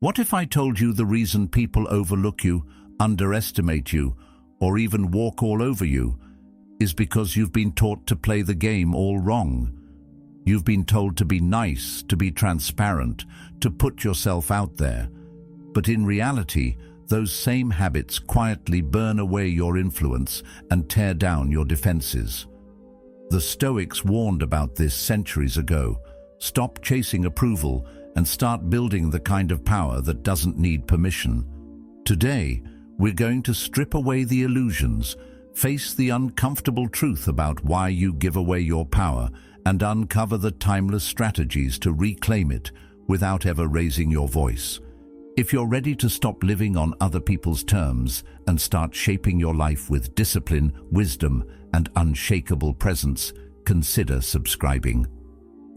What if I told you the reason people overlook you, underestimate you, or even walk all over you is because you've been taught to play the game all wrong? You've been told to be nice, to be transparent, to put yourself out there. But in reality, those same habits quietly burn away your influence and tear down your defenses. The Stoics warned about this centuries ago. Stop chasing approval and start building the kind of power that doesn't need permission. Today, we're going to strip away the illusions, face the uncomfortable truth about why you give away your power, and uncover the timeless strategies to reclaim it without ever raising your voice. If you're ready to stop living on other people's terms and start shaping your life with discipline, wisdom, and unshakable presence, consider subscribing.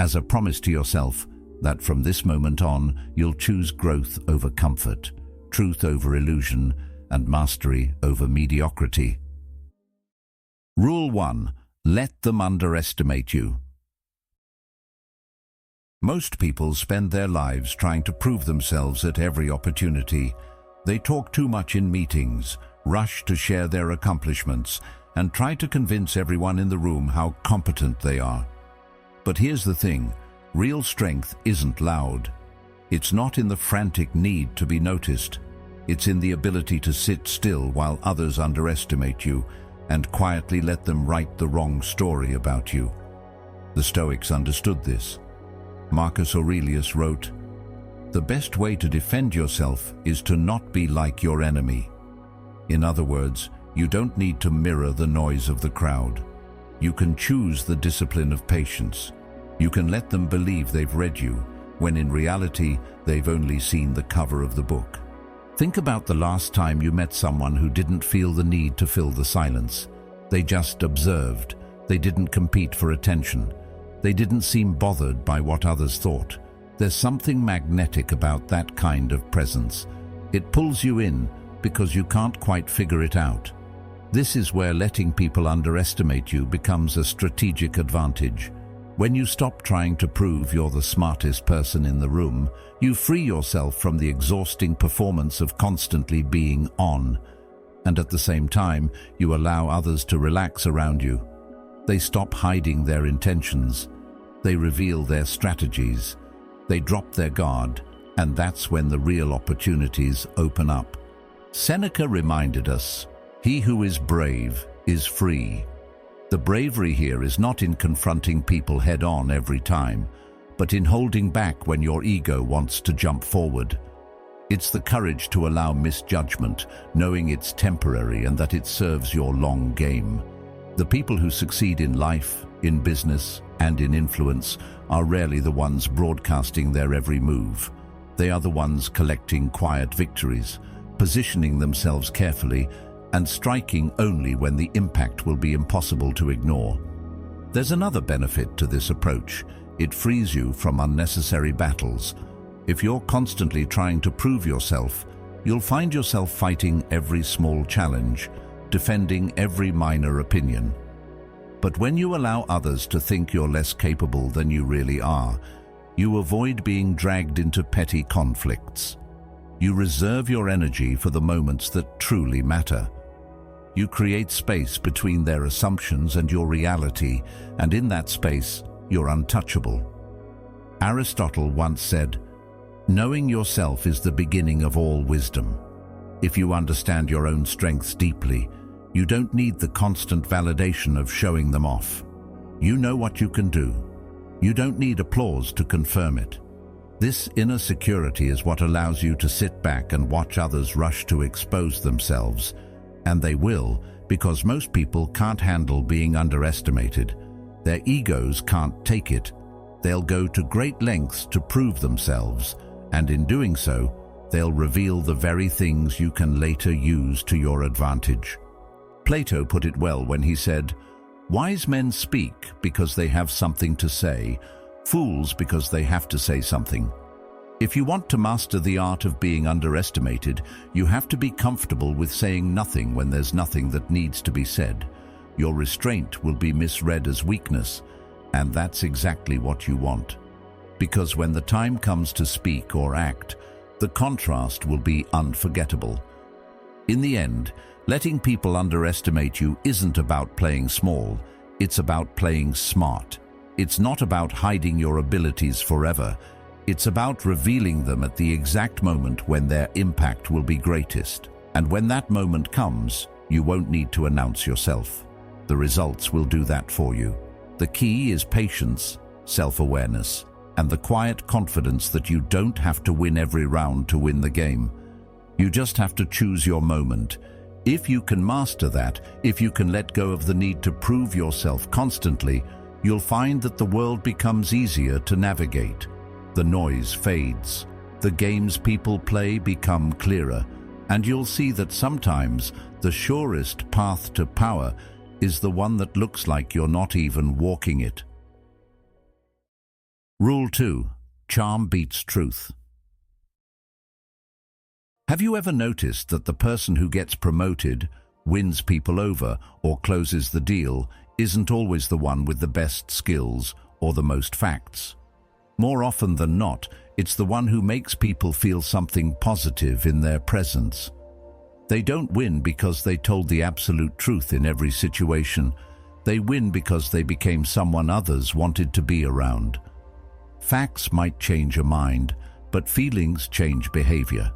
As a promise to yourself that from this moment on, you'll choose growth over comfort, truth over illusion, and mastery over mediocrity. Rule 1. Let them underestimate you. Most people spend their lives trying to prove themselves at every opportunity. They talk too much in meetings, rush to share their accomplishments, and try to convince everyone in the room how competent they are. But here's the thing, real strength isn't loud. It's not in the frantic need to be noticed. It's in the ability to sit still while others underestimate you and quietly let them write the wrong story about you. The Stoics understood this. Marcus Aurelius wrote, "The best way to defend yourself is to not be like your enemy." In other words, you don't need to mirror the noise of the crowd. You can choose the discipline of patience. You can let them believe they've read you, when in reality, they've only seen the cover of the book. Think about the last time you met someone who didn't feel the need to fill the silence. They just observed. They didn't compete for attention. They didn't seem bothered by what others thought. There's something magnetic about that kind of presence. It pulls you in because you can't quite figure it out. This is where letting people underestimate you becomes a strategic advantage. When you stop trying to prove you're the smartest person in the room, you free yourself from the exhausting performance of constantly being on. And at the same time, you allow others to relax around you. They stop hiding their intentions. They reveal their strategies. They drop their guard, and that's when the real opportunities open up. Seneca reminded us, "He who is brave is free." The bravery here is not in confronting people head-on every time, but in holding back when your ego wants to jump forward. It's the courage to allow misjudgment, knowing it's temporary and that it serves your long game. The people who succeed in life, in business, and in influence are rarely the ones broadcasting their every move. They are the ones collecting quiet victories, positioning themselves carefully, and striking only when the impact will be impossible to ignore. There's another benefit to this approach. It frees you from unnecessary battles. If you're constantly trying to prove yourself, you'll find yourself fighting every small challenge, defending every minor opinion. But when you allow others to think you're less capable than you really are, you avoid being dragged into petty conflicts. You reserve your energy for the moments that truly matter. You create space between their assumptions and your reality, and in that space, you're untouchable. Aristotle once said, "Knowing yourself is the beginning of all wisdom." If you understand your own strengths deeply, you don't need the constant validation of showing them off. You know what you can do. You don't need applause to confirm it. This inner security is what allows you to sit back and watch others rush to expose themselves. And they will, because most people can't handle being underestimated. Their egos can't take it. They'll go to great lengths to prove themselves, and in doing so, they'll reveal the very things you can later use to your advantage. Plato put it well when he said, "Wise men speak because they have something to say, fools because they have to say something." If you want to master the art of being underestimated, you have to be comfortable with saying nothing when there's nothing that needs to be said. Your restraint will be misread as weakness, and that's exactly what you want. Because when the time comes to speak or act, The contrast will be unforgettable. In the end, letting people underestimate you isn't about playing small, it's about playing smart. It's not about hiding your abilities forever. It's about revealing them at the exact moment when their impact will be greatest. And when that moment comes, you won't need to announce yourself. The results will do that for you. The key is patience, self-awareness, and the quiet confidence that you don't have to win every round to win the game. You just have to choose your moment. If you can master that, if you can let go of the need to prove yourself constantly, you'll find that the world becomes easier to navigate. The noise fades, the games people play become clearer, and you'll see that sometimes the surest path to power is the one that looks like you're not even walking it. Rule 2. Charm beats truth. Have you ever noticed that the person who gets promoted, wins people over, or closes the deal isn't always the one with the best skills or the most facts? More often than not, it's the one who makes people feel something positive in their presence. They don't win because they told the absolute truth in every situation. They win because they became someone others wanted to be around. Facts might change a mind, but feelings change behavior.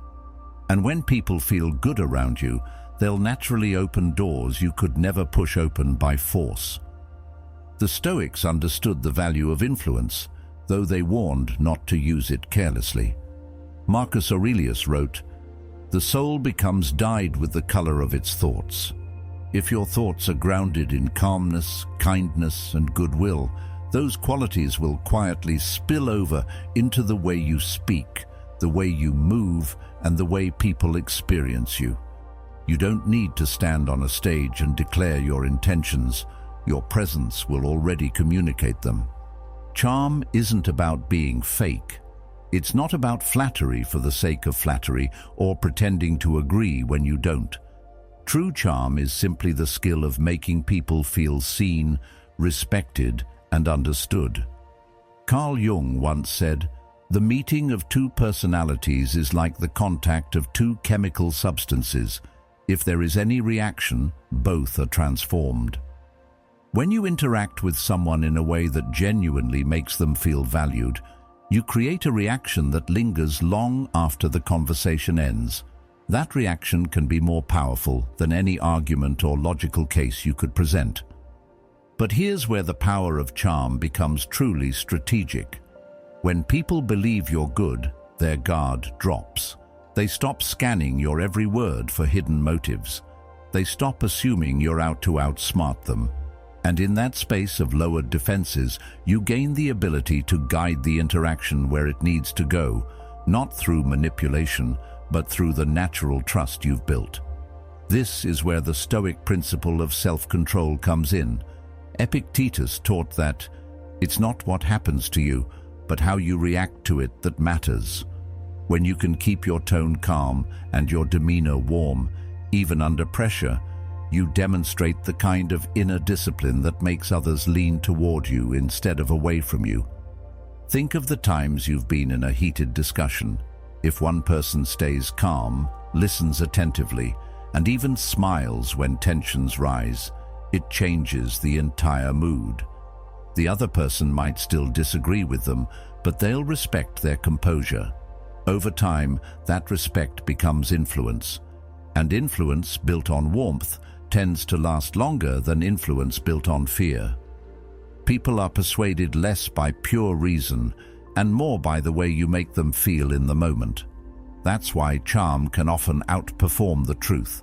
And when people feel good around you, they'll naturally open doors you could never push open by force. The Stoics understood the value of influence, though they warned not to use it carelessly. Marcus Aurelius wrote, "The soul becomes dyed with the color of its thoughts." If your thoughts are grounded in calmness, kindness, and goodwill, those qualities will quietly spill over into the way you speak, the way you move, and the way people experience you. You don't need to stand on a stage and declare your intentions. Your presence will already communicate them. Charm isn't about being fake. It's not about flattery for the sake of flattery or pretending to agree when you don't. True charm is simply the skill of making people feel seen, respected, and understood. Carl Jung once said, "The meeting of two personalities is like the contact of two chemical substances. If there is any reaction, both are transformed." When you interact with someone in a way that genuinely makes them feel valued, you create a reaction that lingers long after the conversation ends. That reaction can be more powerful than any argument or logical case you could present. But here's where the power of charm becomes truly strategic. When people believe you're good, their guard drops. They stop scanning your every word for hidden motives. They stop assuming you're out to outsmart them. And in that space of lowered defenses, you gain the ability to guide the interaction where it needs to go, not through manipulation, but through the natural trust you've built. This is where the Stoic principle of self-control comes in. Epictetus taught that it's not what happens to you, but how you react to it that matters. When you can keep your tone calm and your demeanor warm, even under pressure, you demonstrate the kind of inner discipline that makes others lean toward you instead of away from you. Think of the times you've been in a heated discussion. If one person stays calm, listens attentively, and even smiles when tensions rise, it changes the entire mood. The other person might still disagree with them, but they'll respect their composure. Over time, that respect becomes influence. And influence built on warmth tends to last longer than influence built on fear. People are persuaded less by pure reason and more by the way you make them feel in the moment. That's why charm can often outperform the truth.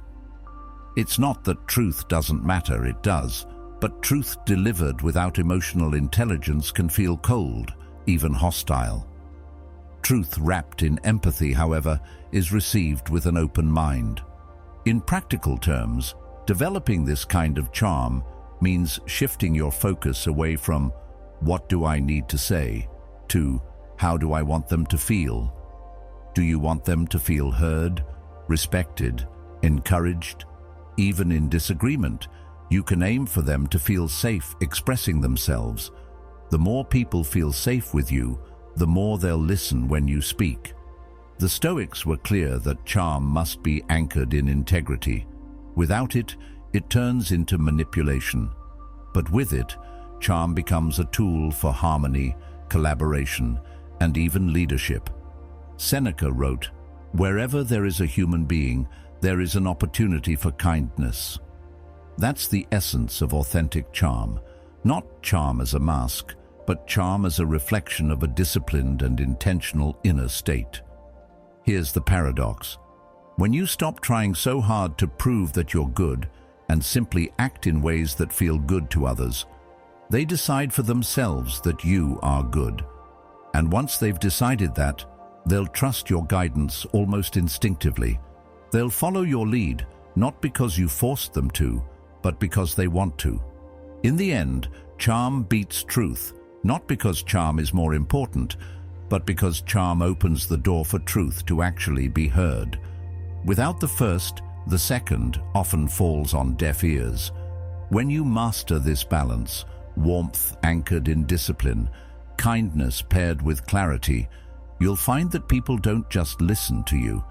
It's not that truth doesn't matter, it does, but truth delivered without emotional intelligence can feel cold, even hostile. Truth wrapped in empathy, however, is received with an open mind. In practical terms, developing this kind of charm means shifting your focus away from "what do I need to say?" to "how do I want them to feel?" Do you want them to feel heard, respected, encouraged? Even in disagreement, you can aim for them to feel safe expressing themselves. The more people feel safe with you, the more they'll listen when you speak. The Stoics were clear that charm must be anchored in integrity. Without it, it turns into manipulation. But with it, charm becomes a tool for harmony, collaboration, and even leadership. Seneca wrote, "Wherever there is a human being, there is an opportunity for kindness." That's the essence of authentic charm. Not charm as a mask, but charm as a reflection of a disciplined and intentional inner state. Here's the paradox. When you stop trying so hard to prove that you're good and simply act in ways that feel good to others, they decide for themselves that you are good. And once they've decided that, they'll trust your guidance almost instinctively. They'll follow your lead, not because you forced them to, but because they want to. In the end, charm beats truth, not because charm is more important, but because charm opens the door for truth to actually be heard. Without the first, the second often falls on deaf ears. When you master this balance, warmth anchored in discipline, kindness paired with clarity, you'll find that people don't just listen to you.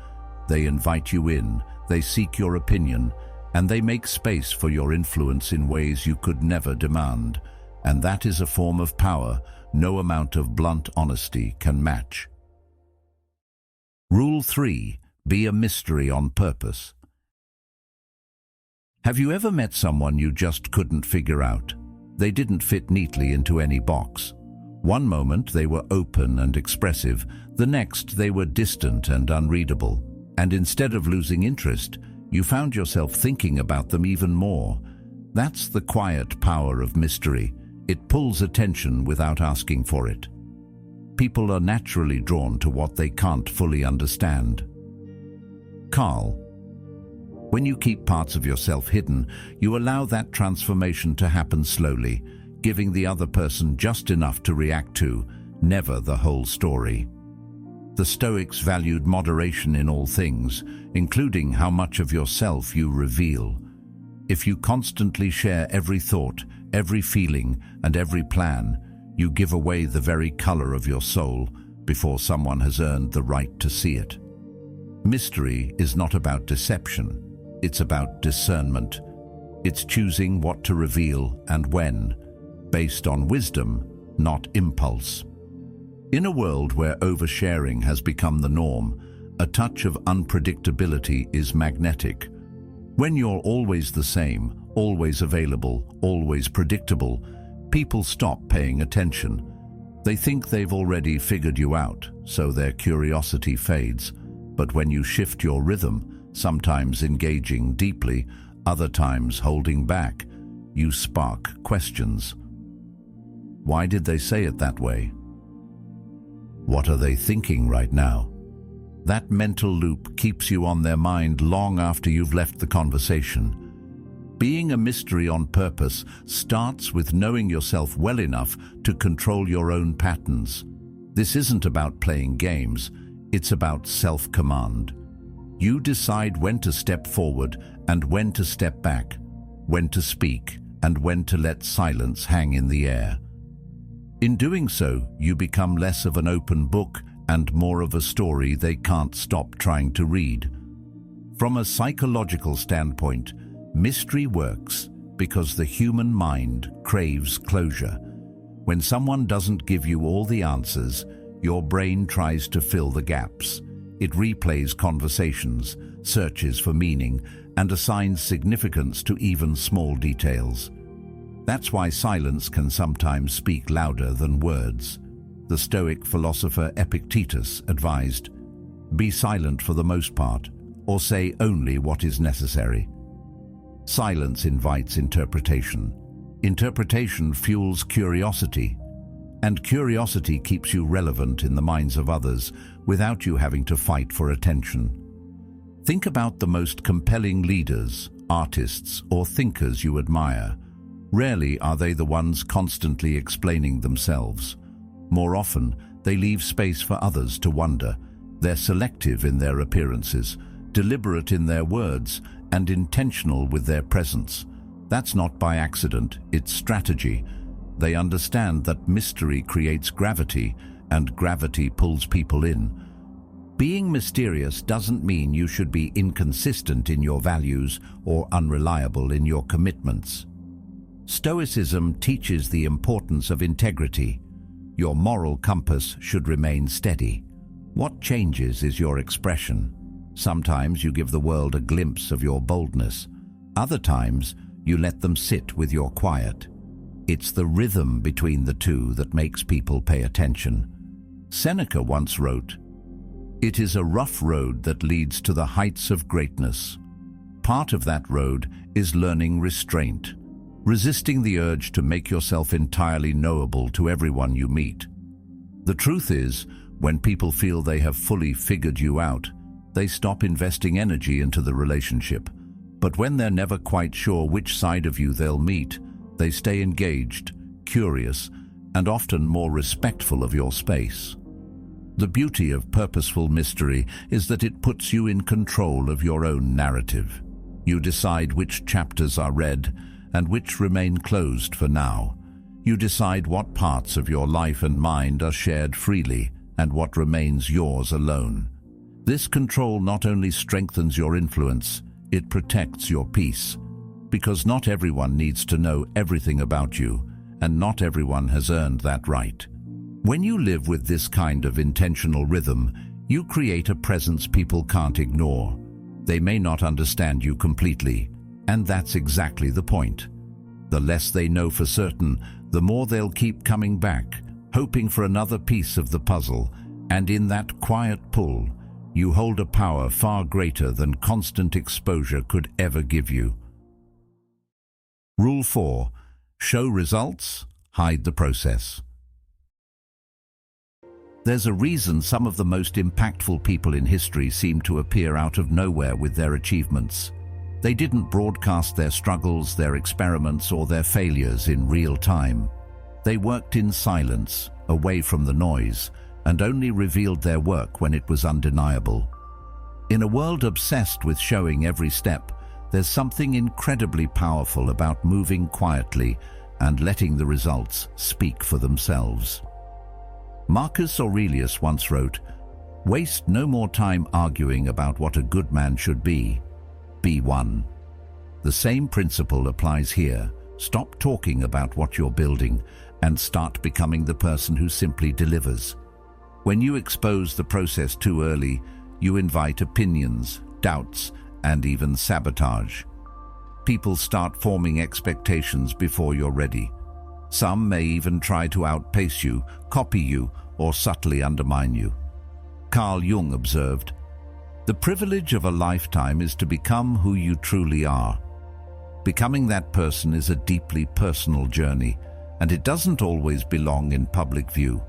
They invite you in, they seek your opinion, and they make space for your influence in ways you could never demand. And that is a form of power no amount of blunt honesty can match. Rule 3. Be a mystery on purpose. Have you ever met someone you just couldn't figure out? They didn't fit neatly into any box. One moment they were open and expressive, the next they were distant and unreadable. And instead of losing interest, you found yourself thinking about them even more. That's the quiet power of mystery. It pulls attention without asking for it. People are naturally drawn to what they can't fully understand. Carl. When you keep parts of yourself hidden, you allow that transformation to happen slowly, giving the other person just enough to react to, never the whole story. The Stoics valued moderation in all things, including how much of yourself you reveal. If you constantly share every thought, every feeling, and every plan, you give away the very color of your soul before someone has earned the right to see it. Mystery is not about deception. It's about discernment. It's choosing what to reveal and when, based on wisdom, not impulse. In a world where oversharing has become the norm, a touch of unpredictability is magnetic. When you're always the same, always available, always predictable, people stop paying attention. They think they've already figured you out, so their curiosity fades. But when you shift your rhythm, sometimes engaging deeply, other times holding back, you spark questions. Why did they say it that way? What are they thinking right now? That mental loop keeps you on their mind long after you've left the conversation. Being a mystery on purpose starts with knowing yourself well enough to control your own patterns. This isn't about playing games, it's about self-command. You decide when to step forward and when to step back, when to speak and when to let silence hang in the air. In doing so, you become less of an open book and more of a story they can't stop trying to read. From a psychological standpoint, mystery works because the human mind craves closure. When someone doesn't give you all the answers, your brain tries to fill the gaps. It replays conversations, searches for meaning, and assigns significance to even small details. That's why silence can sometimes speak louder than words. The Stoic philosopher Epictetus advised, "Be silent for the most part, or say only what is necessary." Silence invites interpretation. Interpretation fuels curiosity, and curiosity keeps you relevant in the minds of others without you having to fight for attention. Think about the most compelling leaders, artists, or thinkers you admire. Rarely are they the ones constantly explaining themselves. More often, they leave space for others to wonder. They're selective in their appearances, deliberate in their words, and intentional with their presence. That's not by accident, it's strategy. They understand that mystery creates gravity, and gravity pulls people in. Being mysterious doesn't mean you should be inconsistent in your values or unreliable in your commitments. Stoicism teaches the importance of integrity. Your moral compass should remain steady. What changes is your expression. Sometimes you give the world a glimpse of your boldness. Other times, you let them sit with your quiet. It's the rhythm between the two that makes people pay attention. Seneca once wrote, "It is a rough road that leads to the heights of greatness. Part of that road is learning restraint, resisting the urge to make yourself entirely knowable to everyone you meet. The truth is, when people feel they have fully figured you out, they stop investing energy into the relationship. But when they're never quite sure which side of you they'll meet, they stay engaged, curious, and often more respectful of your space." The beauty of purposeful mystery is that it puts you in control of your own narrative. You decide which chapters are read and which remain closed for now. You decide what parts of your life and mind are shared freely and what remains yours alone. This control not only strengthens your influence, it protects your peace. Because not everyone needs to know everything about you, and not everyone has earned that right. When you live with this kind of intentional rhythm, you create a presence people can't ignore. They may not understand you completely, and that's exactly the point. The less they know for certain, the more they'll keep coming back, hoping for another piece of the puzzle, and in that quiet pull, you hold a power far greater than constant exposure could ever give you. Rule 4. Show results, hide the process. There's a reason some of the most impactful people in history seem to appear out of nowhere with their achievements. They didn't broadcast their struggles, their experiments, or their failures in real time. They worked in silence, away from the noise, and only revealed their work when it was undeniable. In a world obsessed with showing every step, there's something incredibly powerful about moving quietly and letting the results speak for themselves. Marcus Aurelius once wrote, "Waste no more time arguing about what a good man should be. Be one." The same principle applies here. Stop talking about what you're building and start becoming the person who simply delivers. When you expose the process too early, you invite opinions, doubts, and even sabotage. People start forming expectations before you're ready. Some may even try to outpace you, copy you, or subtly undermine you. Carl Jung observed, "The privilege of a lifetime is to become who you truly are." Becoming that person is a deeply personal journey, and it doesn't always belong in public view.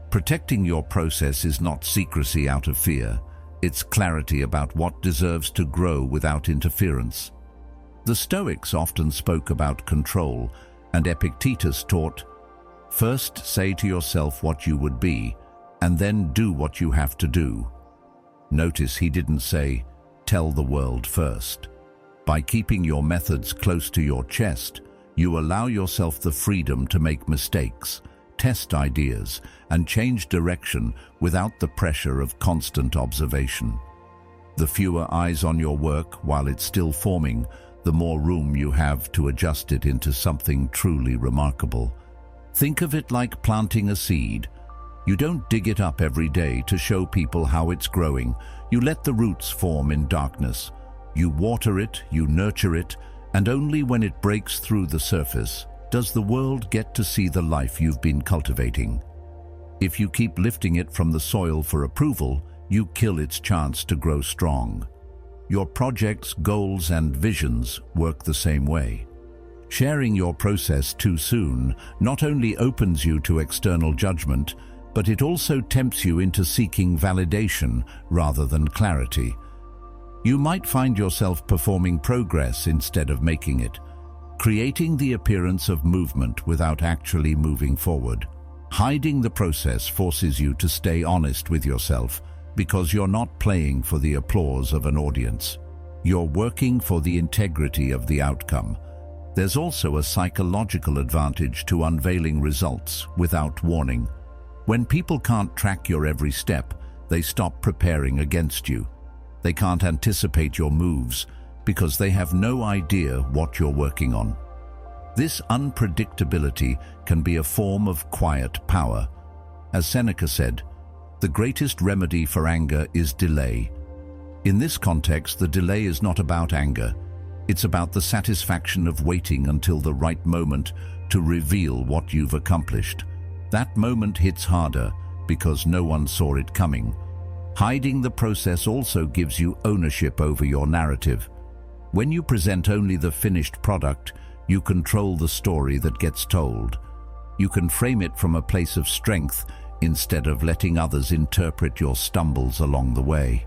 Protecting your process is not secrecy out of fear. It's clarity about what deserves to grow without interference. The Stoics often spoke about control, and Epictetus taught, "First say to yourself what you would be, and then do what you have to do." Notice he didn't say, "Tell the world first." By keeping your methods close to your chest, you allow yourself the freedom to make mistakes, test ideas, and change direction without the pressure of constant observation. The fewer eyes on your work while it's still forming, the more room you have to adjust it into something truly remarkable. Think of it like planting a seed. You don't dig it up every day to show people how it's growing. You let the roots form in darkness. You water it, you nurture it, and only when it breaks through the surface does the world get to see the life you've been cultivating. If you keep lifting it from the soil for approval, you kill its chance to grow strong. Your projects, goals, and visions work the same way. Sharing your process too soon not only opens you to external judgment, but it also tempts you into seeking validation rather than clarity. You might find yourself performing progress instead of making it, creating the appearance of movement without actually moving forward. Hiding the process forces you to stay honest with yourself because you're not playing for the applause of an audience. You're working for the integrity of the outcome. There's also a psychological advantage to unveiling results without warning. When people can't track your every step, they stop preparing against you. They can't anticipate your moves because they have no idea what you're working on. This unpredictability can be a form of quiet power. As Seneca said, the greatest remedy for anger is delay. In this context, the delay is not about anger. It's about the satisfaction of waiting until the right moment to reveal what you've accomplished. That moment hits harder because no one saw it coming. Hiding the process also gives you ownership over your narrative. When you present only the finished product, you control the story that gets told. You can frame it from a place of strength instead of letting others interpret your stumbles along the way.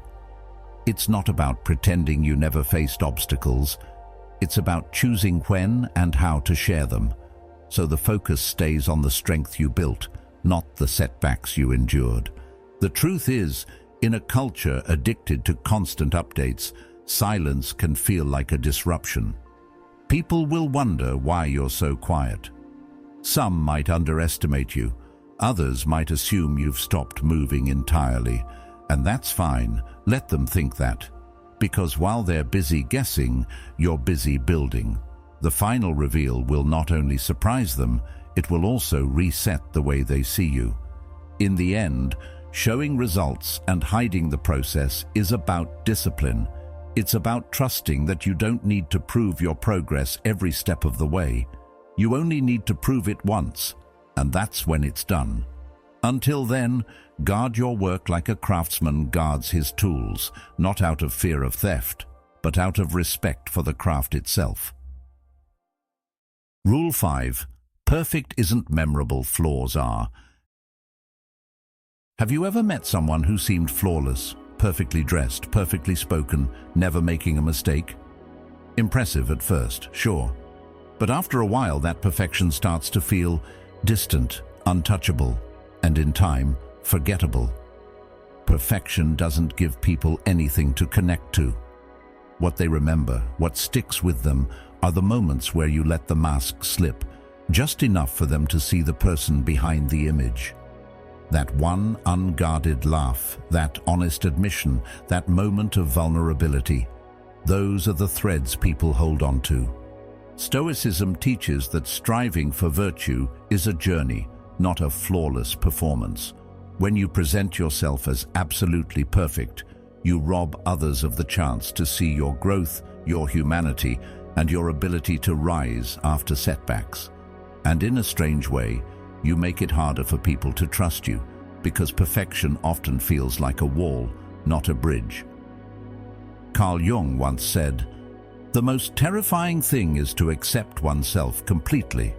It's not about pretending you never faced obstacles. It's about choosing when and how to share them, so the focus stays on the strength you built, not the setbacks you endured. The truth is, in a culture addicted to constant updates, silence can feel like a disruption. People will wonder why you're so quiet. Some might underestimate you. Others might assume you've stopped moving entirely. And that's fine. Let them think that. Because while they're busy guessing, you're busy building. The final reveal will not only surprise them, it will also reset the way they see you. In the end, showing results and hiding the process is about discipline. It's about trusting that you don't need to prove your progress every step of the way. You only need to prove it once, and that's when it's done. Until then, guard your work like a craftsman guards his tools, not out of fear of theft, but out of respect for the craft itself. Rule 5. Perfect isn't memorable, flaws are. Have you ever met someone who seemed flawless, perfectly dressed, perfectly spoken, never making a mistake? Impressive at first, sure. But after a while, that perfection starts to feel distant, untouchable, and in time, forgettable. Perfection doesn't give people anything to connect to. What they remember, what sticks with them, are the moments where you let the mask slip, just enough for them to see the person behind the image. That one unguarded laugh, that honest admission, that moment of vulnerability, those are the threads people hold on to. Stoicism teaches that striving for virtue is a journey, not a flawless performance. When you present yourself as absolutely perfect, you rob others of the chance to see your growth, your humanity, and your ability to rise after setbacks. And in a strange way, you make it harder for people to trust you, because perfection often feels like a wall, not a bridge. Carl Jung once said, "The most terrifying thing is to accept oneself completely."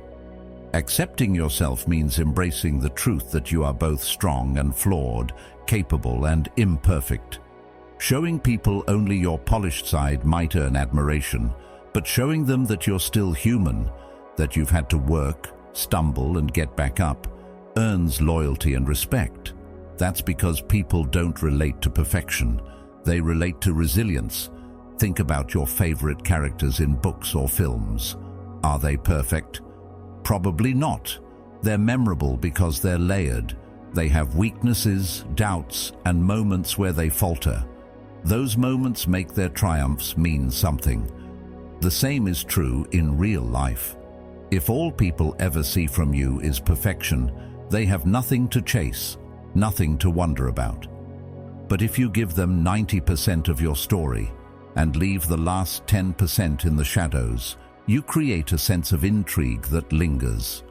Accepting yourself means embracing the truth that you are both strong and flawed, capable and imperfect. Showing people only your polished side might earn admiration, but showing them that you're still human, that you've had to work, stumble and get back up, earns loyalty and respect. That's because people don't relate to perfection. They relate to resilience. Think about your favorite characters in books or films. Are they perfect? Probably not. They're memorable because they're layered. They have weaknesses, doubts, and moments where they falter. Those moments make their triumphs mean something. The same is true in real life. If all people ever see from you is perfection, they have nothing to chase, nothing to wonder about. But if you give them 90% of your story and leave the last 10% in the shadows, you create a sense of intrigue that lingers.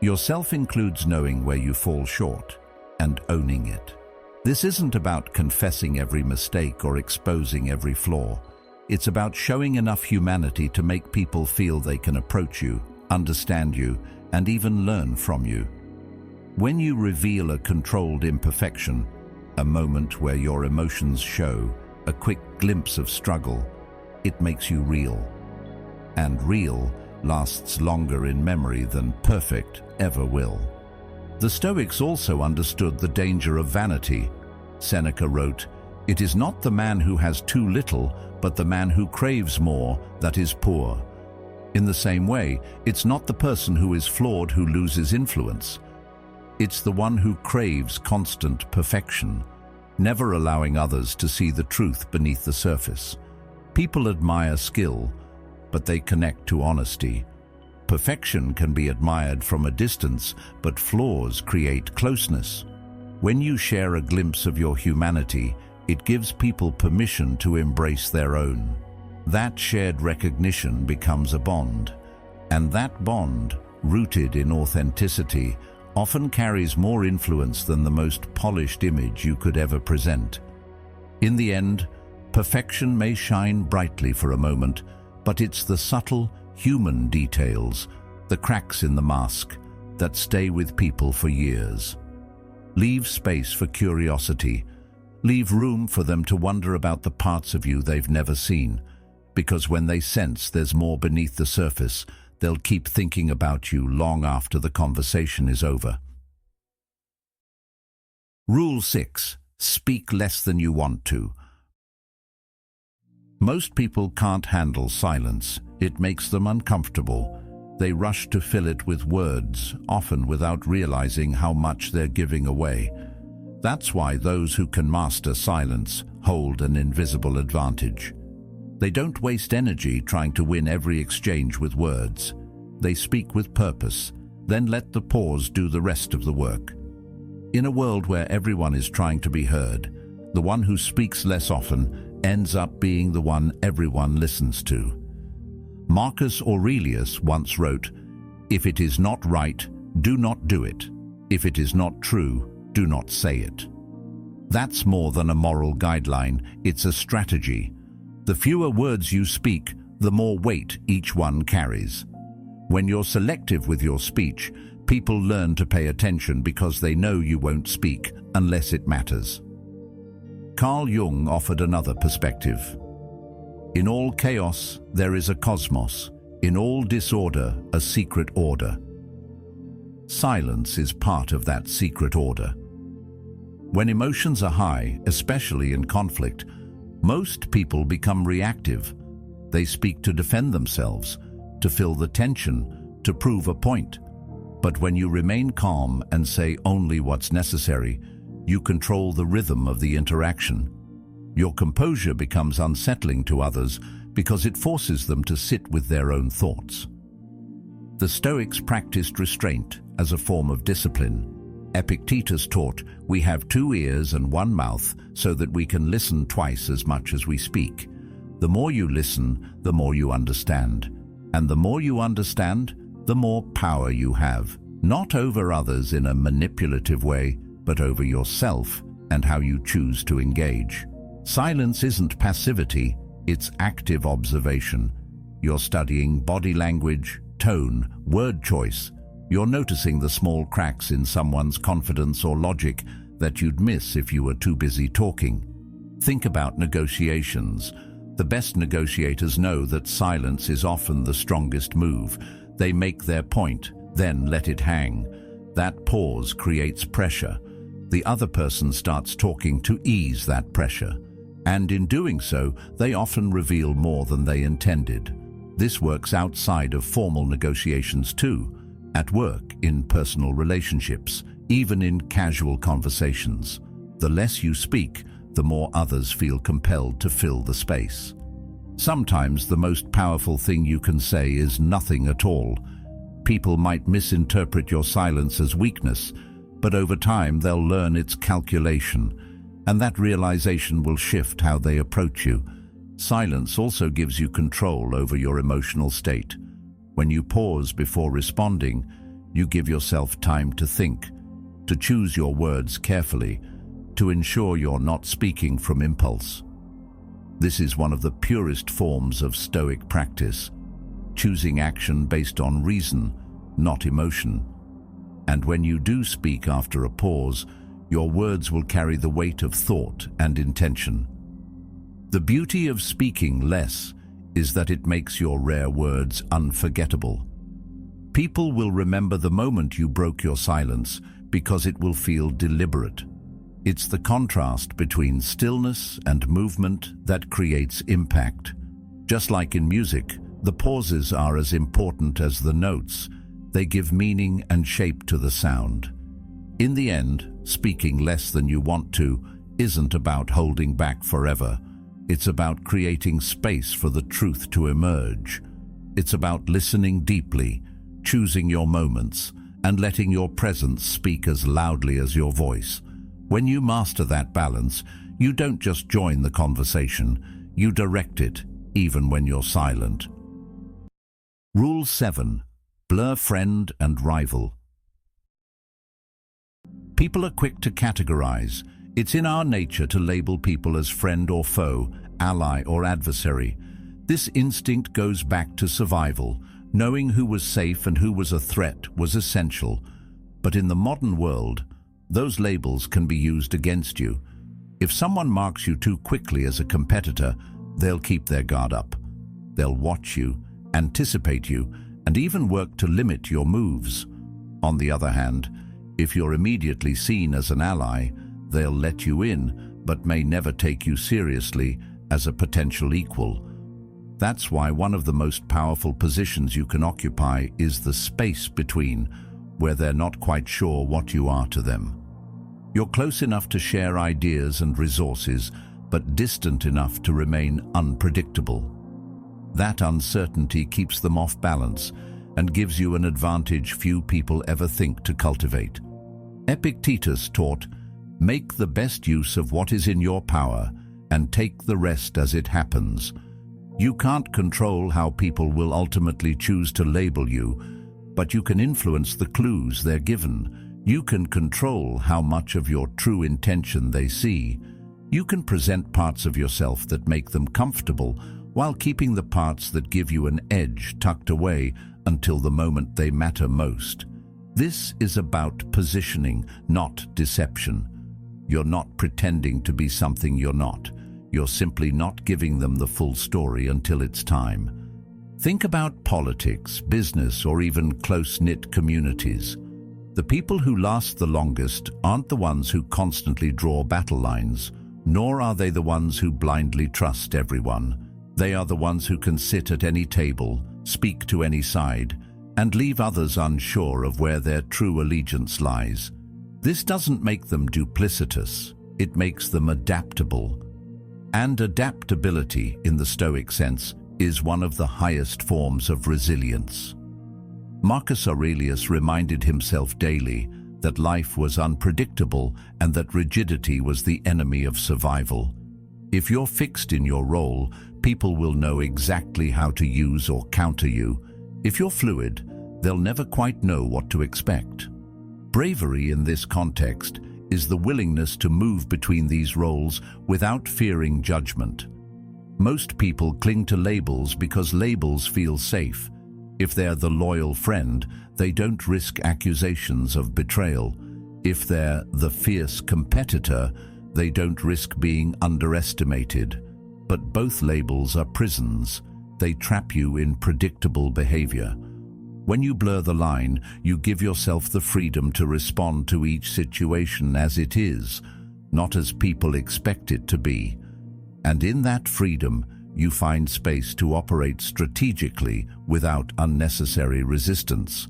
Yourself includes knowing where you fall short and owning it. This isn't about confessing every mistake or exposing every flaw. It's about showing enough humanity to make people feel they can approach you, understand you, and even learn from you. When you reveal a controlled imperfection, a moment where your emotions show, a quick glimpse of struggle, it makes you real. And real lasts longer in memory than perfect ever will. The Stoics also understood the danger of vanity. Seneca wrote, "It is not the man who has too little, but the man who craves more that is poor." In the same way, it's not the person who is flawed who loses influence. It's the one who craves constant perfection. never allowing others to see the truth beneath the surface. People admire skill, but they connect to honesty. Perfection can be admired from a distance, but flaws create closeness. When you share a glimpse of your humanity, it gives people permission to embrace their own. That shared recognition becomes a bond, and that bond, rooted in authenticity, often carries more influence than the most polished image you could ever present. In the end, perfection may shine brightly for a moment, but it's the subtle, human details, the cracks in the mask, that stay with people for years. Leave space for curiosity. Leave room for them to wonder about the parts of you they've never seen, because when they sense there's more beneath the surface, they'll keep thinking about you long after the conversation is over. Rule 6. Speak less than you want to. Most people can't handle silence. It makes them uncomfortable. They rush to fill it with words, often without realizing how much they're giving away. That's why those who can master silence hold an invisible advantage. They don't waste energy trying to win every exchange with words. They speak with purpose, then let the pause do the rest of the work. In a world where everyone is trying to be heard, the one who speaks less often ends up being the one everyone listens to. Marcus Aurelius once wrote, "If it is not right, do not do it. If it is not true, do not say it." That's more than a moral guideline, it's a strategy. The fewer words you speak, the more weight each one carries. When you're selective with your speech, people learn to pay attention because they know you won't speak unless it matters. Carl Jung offered another perspective. In all chaos, there is a cosmos. In all disorder, a secret order. Silence is part of that secret order. When emotions are high, especially in conflict, most people become reactive. They speak to defend themselves, to fill the tension, to prove a point. But when you remain calm and say only what's necessary, you control the rhythm of the interaction. Your composure becomes unsettling to others because it forces them to sit with their own thoughts. The Stoics practiced restraint as a form of discipline. Epictetus taught, "We have 2 ears and 1 mouth so that we can listen twice as much as we speak. The more you listen, the more you understand. And the more you understand, the more power you have, not over others in a manipulative way, but over yourself and how you choose to engage." Silence isn't passivity, it's active observation. You're studying body language, tone, word choice. You're noticing the small cracks in someone's confidence or logic that you'd miss if you were too busy talking. Think about negotiations. The best negotiators know that silence is often the strongest move. They make their point, then let it hang. That pause creates pressure. The other person starts talking to ease that pressure. And in doing so, they often reveal more than they intended. This works outside of formal negotiations too, at work, in personal relationships, even in casual conversations. The less you speak, the more others feel compelled to fill the space. Sometimes the most powerful thing you can say is nothing at all. People might misinterpret your silence as weakness, but over time they'll learn it's calculation, and that realization will shift how they approach you. Silence also gives you control over your emotional state. When you pause before responding, you give yourself time to think, to choose your words carefully, to ensure you're not speaking from impulse. This is one of the purest forms of Stoic practice, choosing action based on reason, not emotion. And when you do speak after a pause, your words will carry the weight of thought and intention. The beauty of speaking less is that it makes your rare words unforgettable. People will remember the moment you broke your silence because it will feel deliberate. It's the contrast between stillness and movement that creates impact. Just like in music, the pauses are as important as the notes. They give meaning and shape to the sound. In the end, speaking less than you want to isn't about holding back forever. It's about creating space for the truth to emerge. It's about listening deeply, choosing your moments, and letting your presence speak as loudly as your voice. When you master that balance, you don't just join the conversation, you direct it, even when you're silent. Rule 7. Blur friend and rival. People are quick to categorize. It's in our nature to label people as friend or foe, ally or adversary. This instinct goes back to survival. Knowing who was safe and who was a threat was essential. But in the modern world, those labels can be used against you. If someone marks you too quickly as a competitor, they'll keep their guard up. They'll watch you, anticipate you, and even work to limit your moves. On the other hand, if you're immediately seen as an ally, they'll let you in, but may never take you seriously as a potential equal. That's why one of the most powerful positions you can occupy is the space between, where they're not quite sure what you are to them. You're close enough to share ideas and resources, but distant enough to remain unpredictable. That uncertainty keeps them off balance and gives you an advantage few people ever think to cultivate. Epictetus taught, "Make the best use of what is in your power and take the rest as it happens." You can't control how people will ultimately choose to label you, but you can influence the clues they're given. You can control how much of your true intention they see. You can present parts of yourself that make them comfortable while keeping the parts that give you an edge tucked away until the moment they matter most. This is about positioning, not deception. You're not pretending to be something you're not. You're simply not giving them the full story until it's time. Think about politics, business, or even close-knit communities. The people who last the longest aren't the ones who constantly draw battle lines, nor are they the ones who blindly trust everyone. They are the ones who can sit at any table, speak to any side, and leave others unsure of where their true allegiance lies. This doesn't make them duplicitous, it makes them adaptable. And adaptability, in the Stoic sense, is one of the highest forms of resilience. Marcus Aurelius reminded himself daily that life was unpredictable and that rigidity was the enemy of survival. If you're fixed in your role, people will know exactly how to use or counter you. If you're fluid, they'll never quite know what to expect. Bravery in this context is the willingness to move between these roles without fearing judgment. Most people cling to labels because labels feel safe. If they're the loyal friend, they don't risk accusations of betrayal. If they're the fierce competitor, they don't risk being underestimated. But both labels are prisons. They trap you in predictable behavior. When you blur the line, you give yourself the freedom to respond to each situation as it is, not as people expect it to be. And in that freedom, you find space to operate strategically without unnecessary resistance.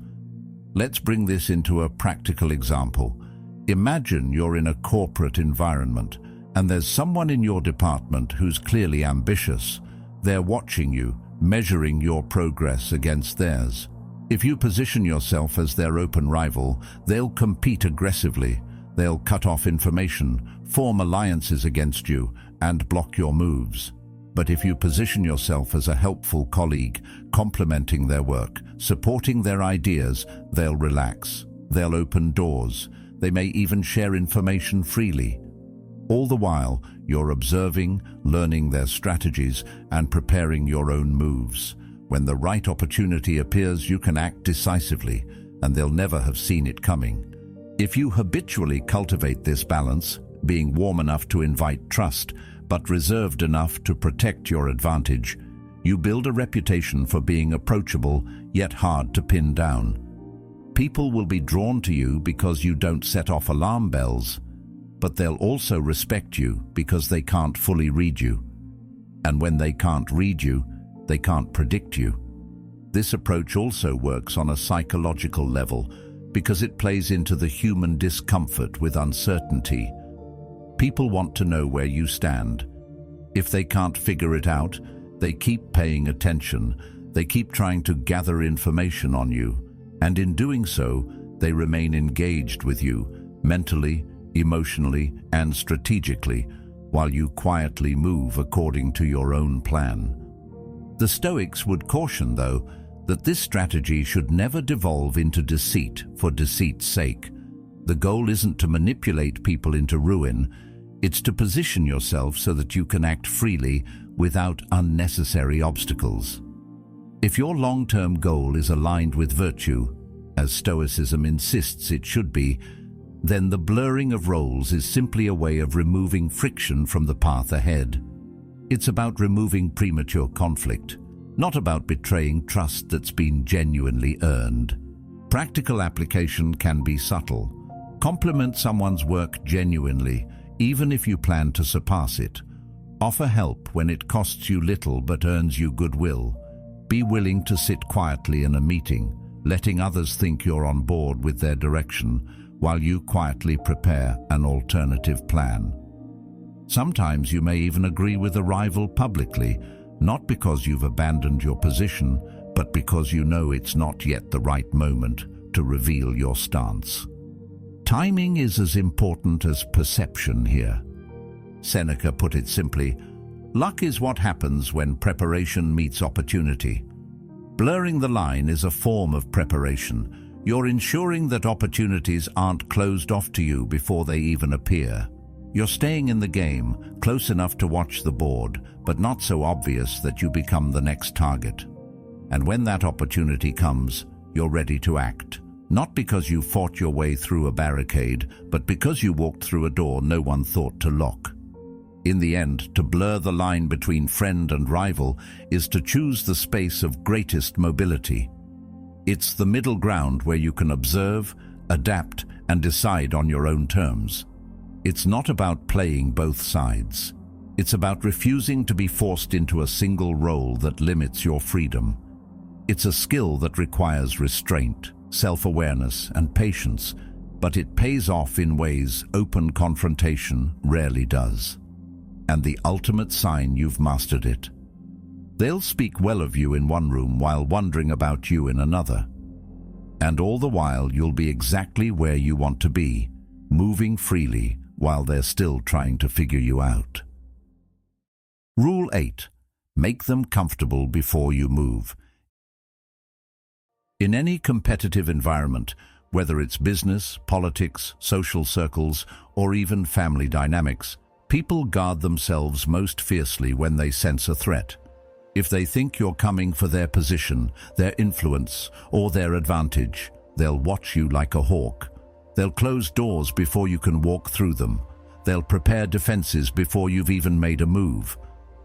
Let's bring this into a practical example. Imagine you're in a corporate environment, and there's someone in your department who's clearly ambitious. They're watching you, measuring your progress against theirs. If you position yourself as their open rival, they'll compete aggressively. They'll cut off information, form alliances against you, and block your moves. But if you position yourself as a helpful colleague, complementing their work, supporting their ideas, they'll relax. They'll open doors. They may even share information freely. All the while, you're observing, learning their strategies, and preparing your own moves. When the right opportunity appears, you can act decisively, and they'll never have seen it coming. If you habitually cultivate this balance, being warm enough to invite trust, but reserved enough to protect your advantage, you build a reputation for being approachable, yet hard to pin down. People will be drawn to you because you don't set off alarm bells, but they'll also respect you because they can't fully read you. And when they can't read you, they can't predict you. This approach also works on a psychological level because it plays into the human discomfort with uncertainty. People want to know where you stand. If they can't figure it out, they keep paying attention. They keep trying to gather information on you. And in doing so, they remain engaged with you, mentally, emotionally, and strategically, while you quietly move according to your own plan. The Stoics would caution, though, that this strategy should never devolve into deceit for deceit's sake. The goal isn't to manipulate people into ruin, it's to position yourself so that you can act freely without unnecessary obstacles. If your long-term goal is aligned with virtue, as Stoicism insists it should be, then the blurring of roles is simply a way of removing friction from the path ahead. It's about removing premature conflict, not about betraying trust that's been genuinely earned. Practical application can be subtle. Compliment someone's work genuinely, even if you plan to surpass it. Offer help when it costs you little but earns you goodwill. Be willing to sit quietly in a meeting, letting others think you're on board with their direction, while you quietly prepare an alternative plan. Sometimes you may even agree with a rival publicly, not because you've abandoned your position, but because you know it's not yet the right moment to reveal your stance. Timing is as important as perception here. Seneca put it simply, luck is what happens when preparation meets opportunity. Blurring the line is a form of preparation. You're ensuring that opportunities aren't closed off to you before they even appear. You're staying in the game, close enough to watch the board, but not so obvious that you become the next target. And when that opportunity comes, you're ready to act. Not because you fought your way through a barricade, but because you walked through a door no one thought to lock. In the end, to blur the line between friend and rival is to choose the space of greatest mobility. It's the middle ground where you can observe, adapt, and decide on your own terms. It's not about playing both sides. It's about refusing to be forced into a single role that limits your freedom. It's a skill that requires restraint, self-awareness, and patience, but it pays off in ways open confrontation rarely does. And the ultimate sign you've mastered it. They'll speak well of you in one room while wondering about you in another. And all the while you'll be exactly where you want to be, moving freely while they're still trying to figure you out. Rule 8. Make them comfortable before you move. In any competitive environment, whether it's business, politics, social circles, or even family dynamics, people guard themselves most fiercely when they sense a threat. If they think you're coming for their position, their influence, or their advantage, they'll watch you like a hawk. They'll close doors before you can walk through them. They'll prepare defenses before you've even made a move.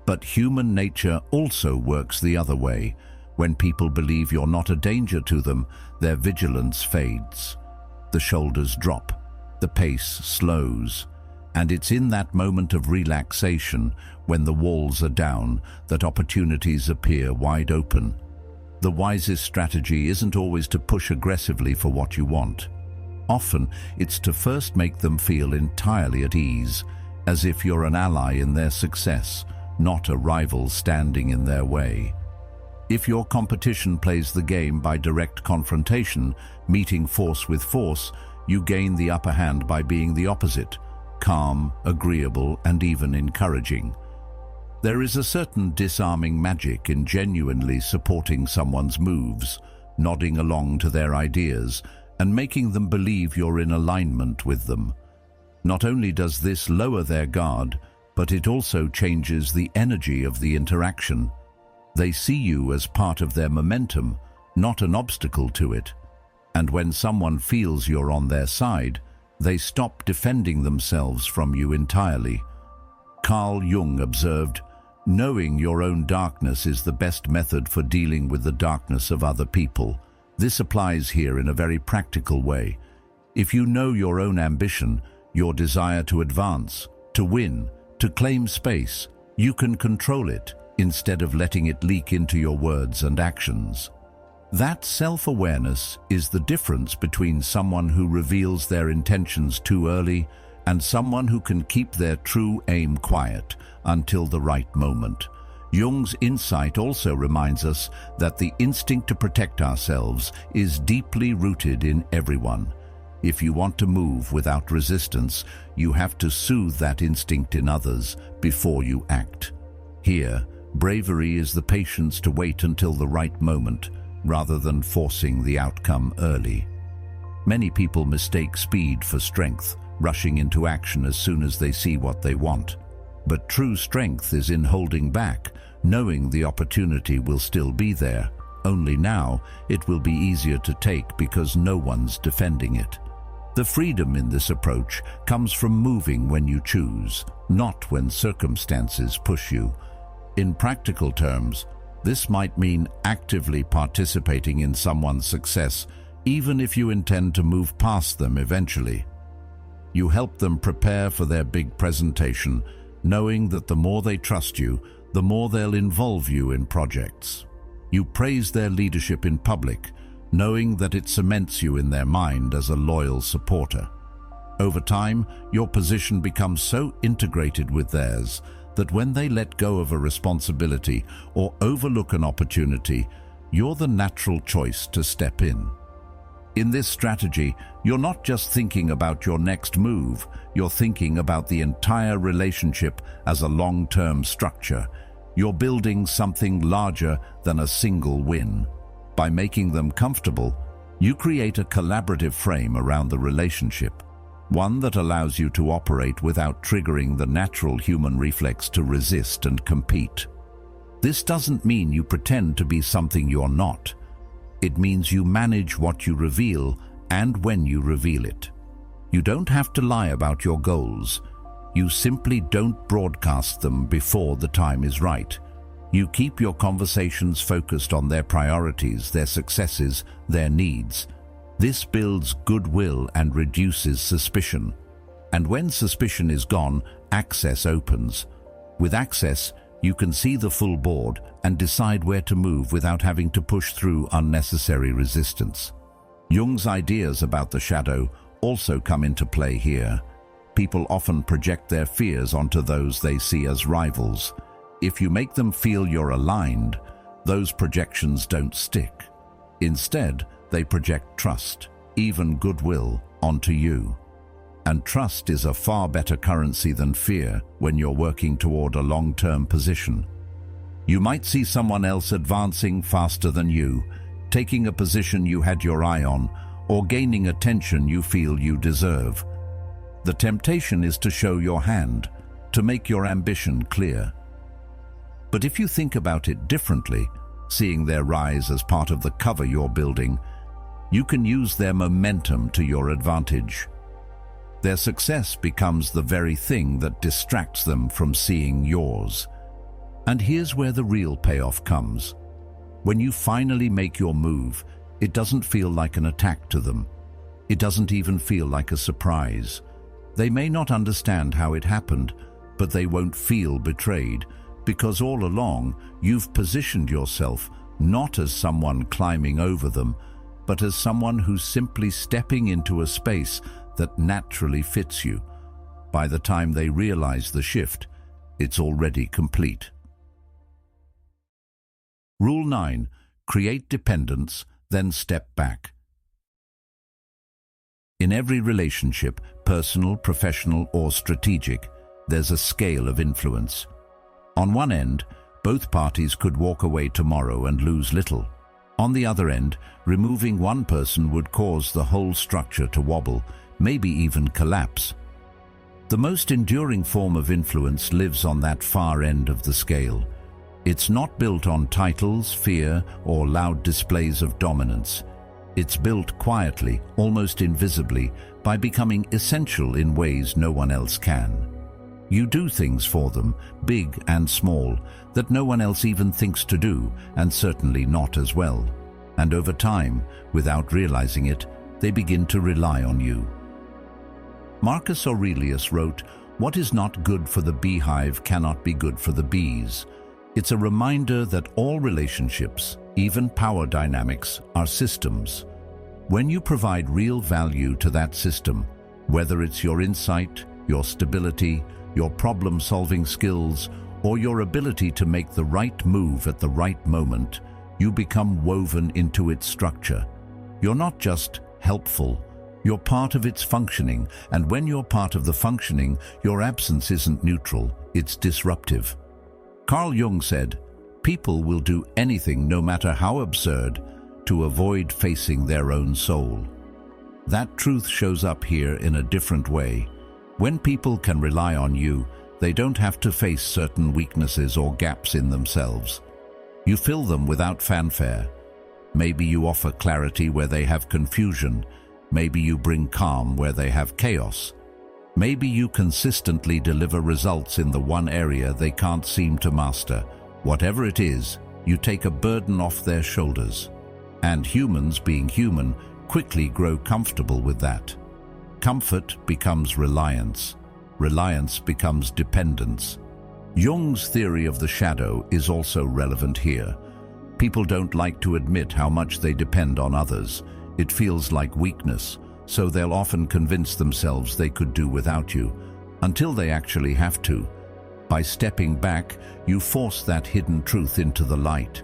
But human nature also works the other way. When people believe you're not a danger to them, their vigilance fades. The shoulders drop, the pace slows, and it's in that moment of relaxation, when the walls are down, that opportunities appear wide open. The wisest strategy isn't always to push aggressively for what you want. Often, it's to first make them feel entirely at ease, as if you're an ally in their success, not a rival standing in their way. If your competition plays the game by direct confrontation, meeting force with force, you gain the upper hand by being the opposite, calm, agreeable, and even encouraging. There is a certain disarming magic in genuinely supporting someone's moves, nodding along to their ideas, and making them believe you're in alignment with them. Not only does this lower their guard, but it also changes the energy of the interaction. They see you as part of their momentum, not an obstacle to it. And when someone feels you're on their side, they stop defending themselves from you entirely. Carl Jung observed, "Knowing your own darkness is the best method for dealing with the darkness of other people." This applies here in a very practical way. If you know your own ambition, your desire to advance, to win, to claim space, you can control it instead of letting it leak into your words and actions. That self-awareness is the difference between someone who reveals their intentions too early and someone who can keep their true aim quiet until the right moment. Jung's insight also reminds us that the instinct to protect ourselves is deeply rooted in everyone. If you want to move without resistance, you have to soothe that instinct in others before you act. Here, bravery is the patience to wait until the right moment, rather than forcing the outcome early. Many people mistake speed for strength, rushing into action as soon as they see what they want. But true strength is in holding back, knowing the opportunity will still be there. Only now it will be easier to take because no one's defending it. The freedom in this approach comes from moving when you choose, not when circumstances push you. In practical terms, this might mean actively participating in someone's success, even if you intend to move past them eventually. You help them prepare for their big presentation, knowing that the more they trust you, the more they'll involve you in projects. You praise their leadership in public, knowing that it cements you in their mind as a loyal supporter. Over time, your position becomes so integrated with theirs that when they let go of a responsibility or overlook an opportunity, you're the natural choice to step in. In this strategy, you're not just thinking about your next move, you're thinking about the entire relationship as a long-term structure. You're building something larger than a single win. By making them comfortable, you create a collaborative frame around the relationship, one that allows you to operate without triggering the natural human reflex to resist and compete. This doesn't mean you pretend to be something you're not. It means you manage what you reveal and when you reveal it. You don't have to lie about your goals. You simply don't broadcast them before the time is right. You keep your conversations focused on their priorities, their successes, their needs. This builds goodwill and reduces suspicion. And when suspicion is gone, access opens. With access, you can see the full board and decide where to move without having to push through unnecessary resistance. Jung's ideas about the shadow also come into play here. People often project their fears onto those they see as rivals. If you make them feel you're aligned, those projections don't stick. Instead, they project trust, even goodwill, onto you. And trust is a far better currency than fear when you're working toward a long-term position. You might see someone else advancing faster than you, taking a position you had your eye on, or gaining attention you feel you deserve. The temptation is to show your hand, to make your ambition clear. But if you think about it differently, seeing their rise as part of the cover you're building, you can use their momentum to your advantage. Their success becomes the very thing that distracts them from seeing yours. And here's where the real payoff comes. When you finally make your move, it doesn't feel like an attack to them. It doesn't even feel like a surprise. They may not understand how it happened, but they won't feel betrayed, because all along you've positioned yourself not as someone climbing over them, but as someone who's simply stepping into a space that naturally fits you. By the time they realize the shift, it's already complete. Rule 9. Create dependence, then step back. In every relationship, personal, professional, or strategic, there's a scale of influence. On one end, both parties could walk away tomorrow and lose little. On the other end, removing one person would cause the whole structure to wobble, maybe even collapse. The most enduring form of influence lives on that far end of the scale. It's not built on titles, fear, or loud displays of dominance. It's built quietly, almost invisibly, by becoming essential in ways no one else can. You do things for them, big and small, that no one else even thinks to do, and certainly not as well. And over time, without realizing it, they begin to rely on you. Marcus Aurelius wrote, "What is not good for the beehive cannot be good for the bees." It's a reminder that all relationships, even power dynamics, are systems. When you provide real value to that system, whether it's your insight, your stability, your problem-solving skills, or your ability to make the right move at the right moment, you become woven into its structure. You're not just helpful, you're part of its functioning, and when you're part of the functioning, your absence isn't neutral, it's disruptive. Carl Jung said, "People will do anything, no matter how absurd, to avoid facing their own soul." That truth shows up here in a different way. When people can rely on you, they don't have to face certain weaknesses or gaps in themselves. You fill them without fanfare. Maybe you offer clarity where they have confusion. Maybe you bring calm where they have chaos. Maybe you consistently deliver results in the one area they can't seem to master. Whatever it is, you take a burden off their shoulders. And humans, being human, quickly grow comfortable with that. Comfort becomes reliance. Reliance becomes dependence. Jung's theory of the shadow is also relevant here. People don't like to admit how much they depend on others. It feels like weakness, so they'll often convince themselves they could do without you, until they actually have to. By stepping back, you force that hidden truth into the light.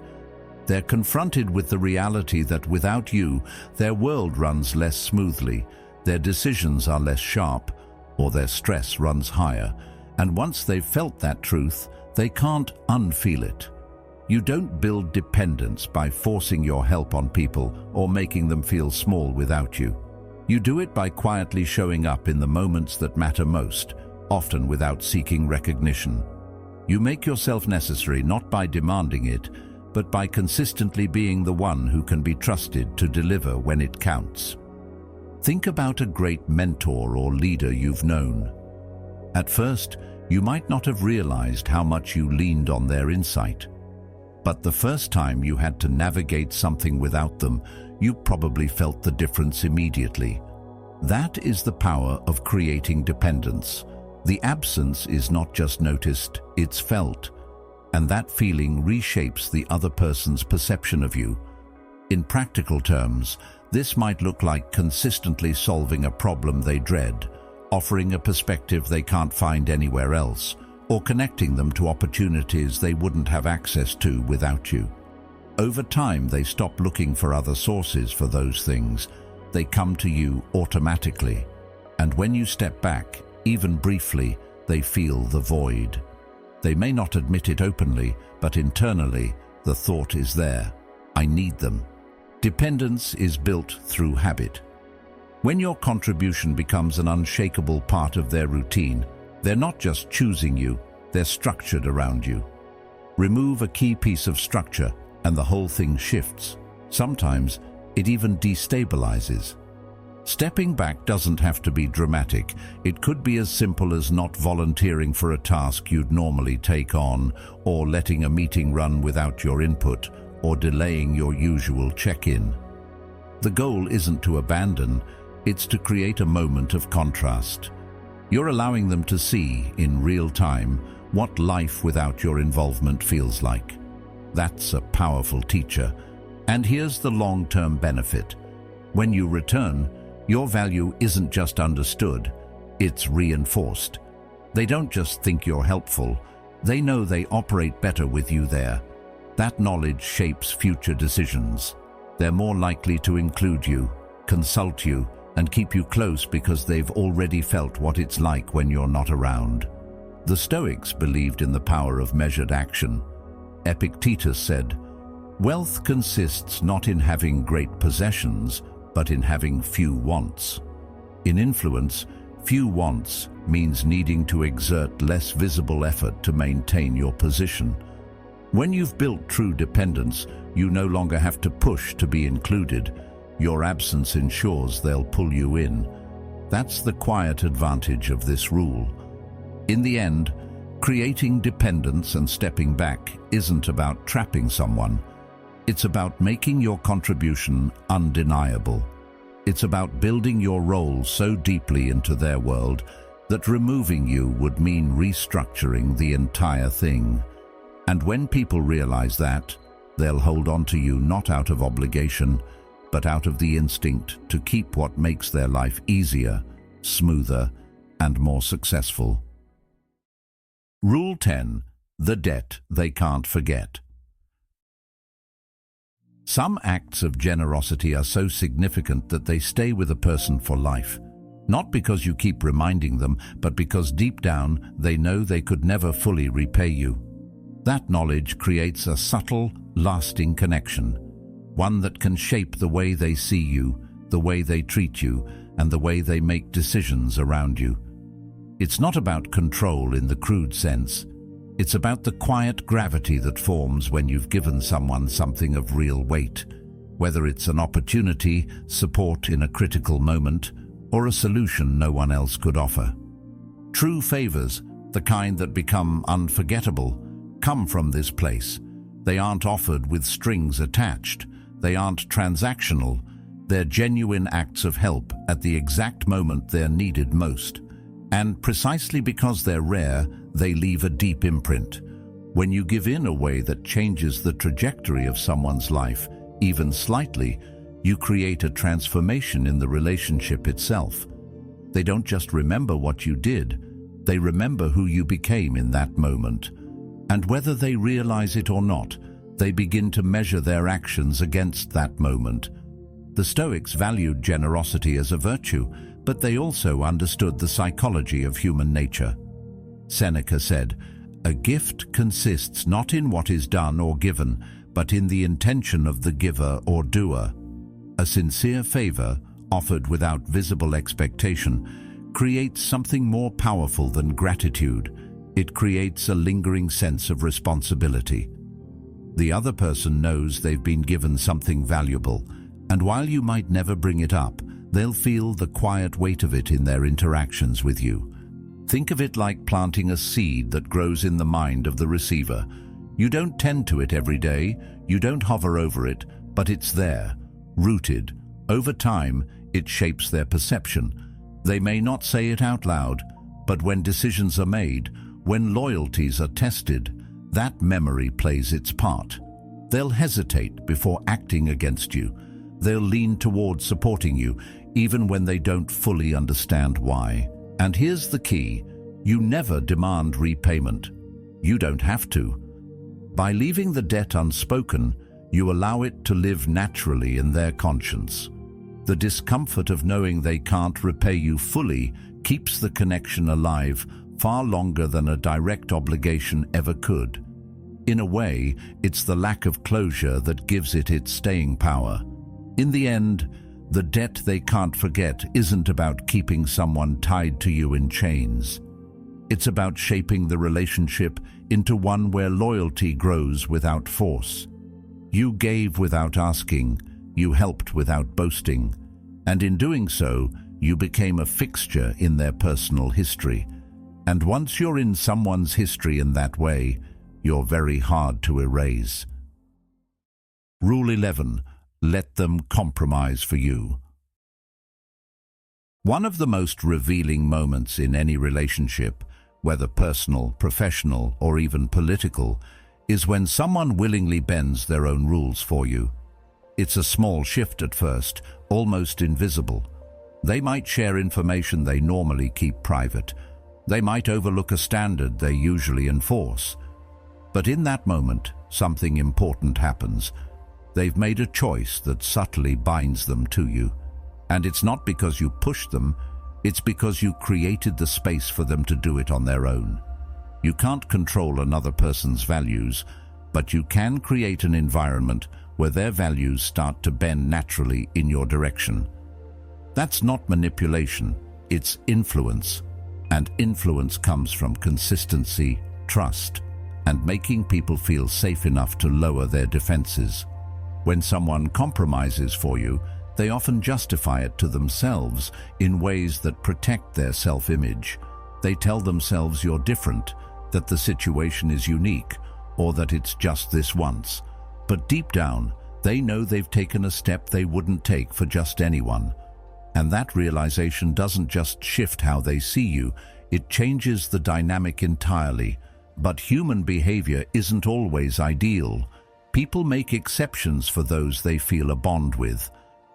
They're confronted with the reality that without you, their world runs less smoothly, their decisions are less sharp, or their stress runs higher. And once they've felt that truth, they can't unfeel it. You don't build dependence by forcing your help on people or making them feel small without you. You do it by quietly showing up in the moments that matter most, often without seeking recognition. You make yourself necessary not by demanding it, but by consistently being the one who can be trusted to deliver when it counts. Think about a great mentor or leader you've known. At first, you might not have realized how much you leaned on their insight. But the first time you had to navigate something without them, you probably felt the difference immediately. That is the power of creating dependence. The absence is not just noticed, it's felt. And that feeling reshapes the other person's perception of you. In practical terms, this might look like consistently solving a problem they dread, offering a perspective they can't find anywhere else, or connecting them to opportunities they wouldn't have access to without you. Over time, they stop looking for other sources for those things. They come to you automatically. And when you step back, even briefly, they feel the void. They may not admit it openly, but internally, the thought is there. I need them. Dependence is built through habit. When your contribution becomes an unshakable part of their routine, they're not just choosing you, they're structured around you. Remove a key piece of structure and the whole thing shifts. Sometimes it even destabilizes. Stepping back doesn't have to be dramatic. It could be as simple as not volunteering for a task you'd normally take on, or letting a meeting run without your input, or delaying your usual check-in. The goal isn't to abandon, it's to create a moment of contrast. You're allowing them to see, in real time, what life without your involvement feels like. That's a powerful teacher. And here's the long-term benefit. When you return, your value isn't just understood, it's reinforced. They don't just think you're helpful, they know they operate better with you there. That knowledge shapes future decisions. They're more likely to include you, consult you, and keep you close because they've already felt what it's like when you're not around. The Stoics believed in the power of measured action. Epictetus said, "Wealth consists not in having great possessions, but in having few wants." In influence, few wants means needing to exert less visible effort to maintain your position. When you've built true dependence, you no longer have to push to be included. Your absence ensures they'll pull you in. That's the quiet advantage of this rule. In the end, creating dependence and stepping back isn't about trapping someone. It's about making your contribution undeniable. It's about building your role so deeply into their world that removing you would mean restructuring the entire thing. And when people realize that, they'll hold on to you not out of obligation, but out of the instinct to keep what makes their life easier, smoother, and more successful. Rule 10. The debt they can't forget. Some acts of generosity are so significant that they stay with a person for life. Not because you keep reminding them, but because deep down they know they could never fully repay you. That knowledge creates a subtle, lasting connection, one that can shape the way they see you, the way they treat you, and the way they make decisions around you. It's not about control in the crude sense. It's about the quiet gravity that forms when you've given someone something of real weight, whether it's an opportunity, support in a critical moment, or a solution no one else could offer. True favors, the kind that become unforgettable, come from this place. They aren't offered with strings attached. They aren't transactional. They're genuine acts of help at the exact moment they're needed most. And precisely because they're rare, they leave a deep imprint. When you give in a way that changes the trajectory of someone's life, even slightly, you create a transformation in the relationship itself. They don't just remember what you did, they remember who you became in that moment. And whether they realize it or not, they begin to measure their actions against that moment. The Stoics valued generosity as a virtue, but they also understood the psychology of human nature. Seneca said, "A gift consists not in what is done or given, but in the intention of the giver or doer. A sincere favor, offered without visible expectation, creates something more powerful than gratitude. It creates a lingering sense of responsibility. The other person knows they've been given something valuable, and while you might never bring it up, they'll feel the quiet weight of it in their interactions with you. Think of it like planting a seed that grows in the mind of the receiver. You don't tend to it every day, you don't hover over it, but it's there, rooted. Over time, it shapes their perception. They may not say it out loud, but when decisions are made, when loyalties are tested, that memory plays its part. They'll hesitate before acting against you. They'll lean toward supporting you, even when they don't fully understand why. And here's the key: you never demand repayment. You don't have to. By leaving the debt unspoken, you allow it to live naturally in their conscience. The discomfort of knowing they can't repay you fully keeps the connection alive far longer than a direct obligation ever could. In a way, it's the lack of closure that gives it its staying power. In the end, the debt they can't forget isn't about keeping someone tied to you in chains. It's about shaping the relationship into one where loyalty grows without force. You gave without asking, you helped without boasting, and in doing so, you became a fixture in their personal history. And once you're in someone's history in that way, you're very hard to erase. Rule 11. Let them compromise for you. One of the most revealing moments in any relationship, whether personal, professional, or even political, is when someone willingly bends their own rules for you. It's a small shift at first, almost invisible. They might share information they normally keep private. They might overlook a standard they usually enforce. But in that moment, something important happens. They've made a choice that subtly binds them to you. And it's not because you pushed them, it's because you created the space for them to do it on their own. You can't control another person's values, but you can create an environment where their values start to bend naturally in your direction. That's not manipulation, it's influence. And influence comes from consistency, trust, and making people feel safe enough to lower their defenses. When someone compromises for you, they often justify it to themselves in ways that protect their self-image. They tell themselves you're different, that the situation is unique, or that it's just this once. But deep down, they know they've taken a step they wouldn't take for just anyone. And that realization doesn't just shift how they see you, it changes the dynamic entirely. But human behavior isn't always ideal. People make exceptions for those they feel a bond with.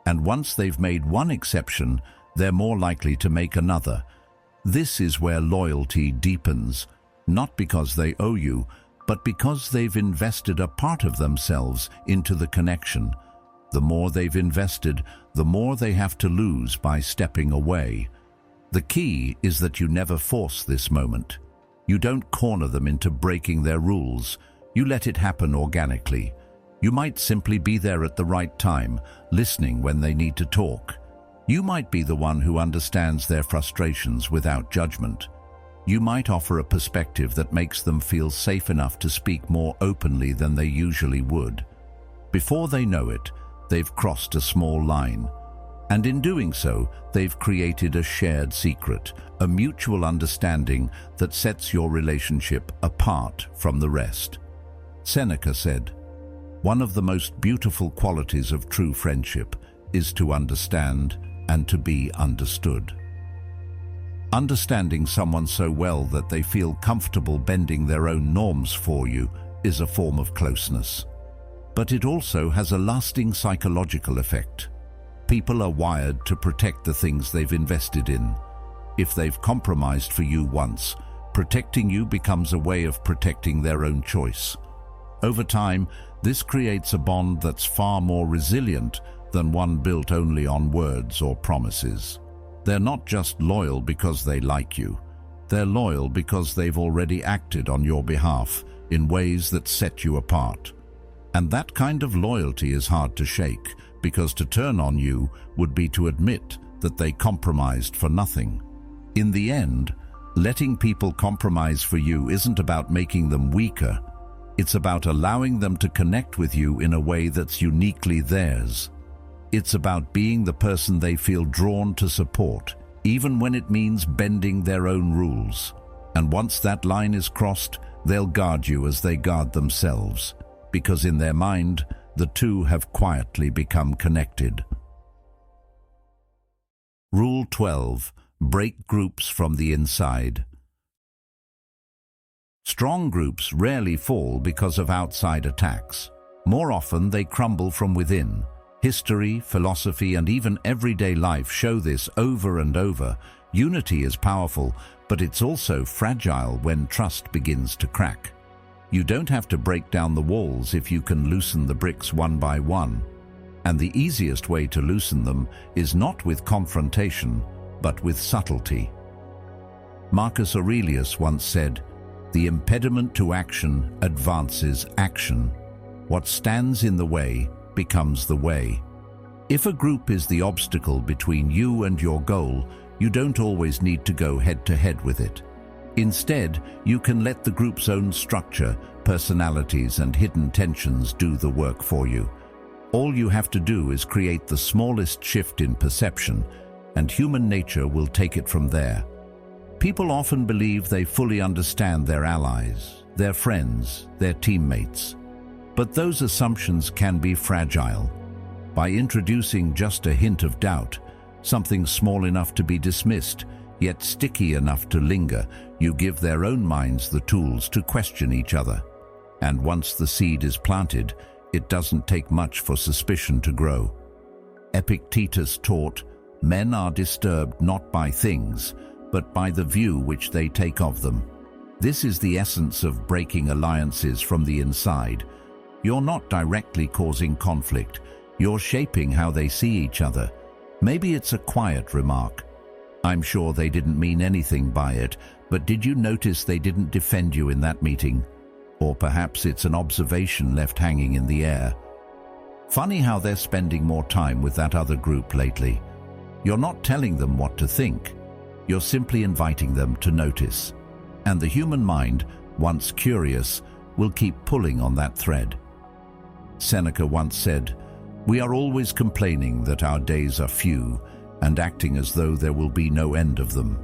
And once they've made one exception, they're more likely to make another. This is where loyalty deepens, not because they owe you, but because they've invested a part of themselves into the connection. The more they've invested, the more they have to lose by stepping away. The key is that you never force this moment. You don't corner them into breaking their rules. You let it happen organically. You might simply be there at the right time, listening when they need to talk. You might be the one who understands their frustrations without judgment. You might offer a perspective that makes them feel safe enough to speak more openly than they usually would. Before they know it, they've crossed a small line. And in doing so, they've created a shared secret, a mutual understanding that sets your relationship apart from the rest. Seneca said, "One of the most beautiful qualities of true friendship is to understand and to be understood." Understanding someone so well that they feel comfortable bending their own norms for you is a form of closeness. But it also has a lasting psychological effect. People are wired to protect the things they've invested in. If they've compromised for you once, protecting you becomes a way of protecting their own choice. Over time, this creates a bond that's far more resilient than one built only on words or promises. They're not just loyal because they like you. They're loyal because they've already acted on your behalf in ways that set you apart. And that kind of loyalty is hard to shake, because to turn on you would be to admit that they compromised for nothing. In the end, letting people compromise for you isn't about making them weaker. It's about allowing them to connect with you in a way that's uniquely theirs. It's about being the person they feel drawn to support, even when it means bending their own rules. And once that line is crossed, they'll guard you as they guard themselves, because in their mind, the two have quietly become connected. Rule 12. Break groups from the inside. Strong groups rarely fall because of outside attacks. More often, they crumble from within. History, philosophy, and even everyday life show this over and over. Unity is powerful, but it's also fragile when trust begins to crack. You don't have to break down the walls if you can loosen the bricks one by one. And the easiest way to loosen them is not with confrontation, but with subtlety. Marcus Aurelius once said, "The impediment to action advances action. What stands in the way becomes the way." If a group is the obstacle between you and your goal, you don't always need to go head-to-head with it. Instead, you can let the group's own structure, personalities, and hidden tensions do the work for you. All you have to do is create the smallest shift in perception, and human nature will take it from there. People often believe they fully understand their allies, their friends, their teammates. But those assumptions can be fragile. By introducing just a hint of doubt, something small enough to be dismissed, yet sticky enough to linger, you give their own minds the tools to question each other. And once the seed is planted, it doesn't take much for suspicion to grow. Epictetus taught, "Men are disturbed not by things, but by the view which they take of them." This is the essence of breaking alliances from the inside. You're not directly causing conflict. You're shaping how they see each other. Maybe it's a quiet remark. "I'm sure they didn't mean anything by it, but did you notice they didn't defend you in that meeting?" Or perhaps it's an observation left hanging in the air. "Funny how they're spending more time with that other group lately." You're not telling them what to think. You're simply inviting them to notice. And the human mind, once curious, will keep pulling on that thread. Seneca once said, "We are always complaining that our days are few and acting as though there will be no end of them."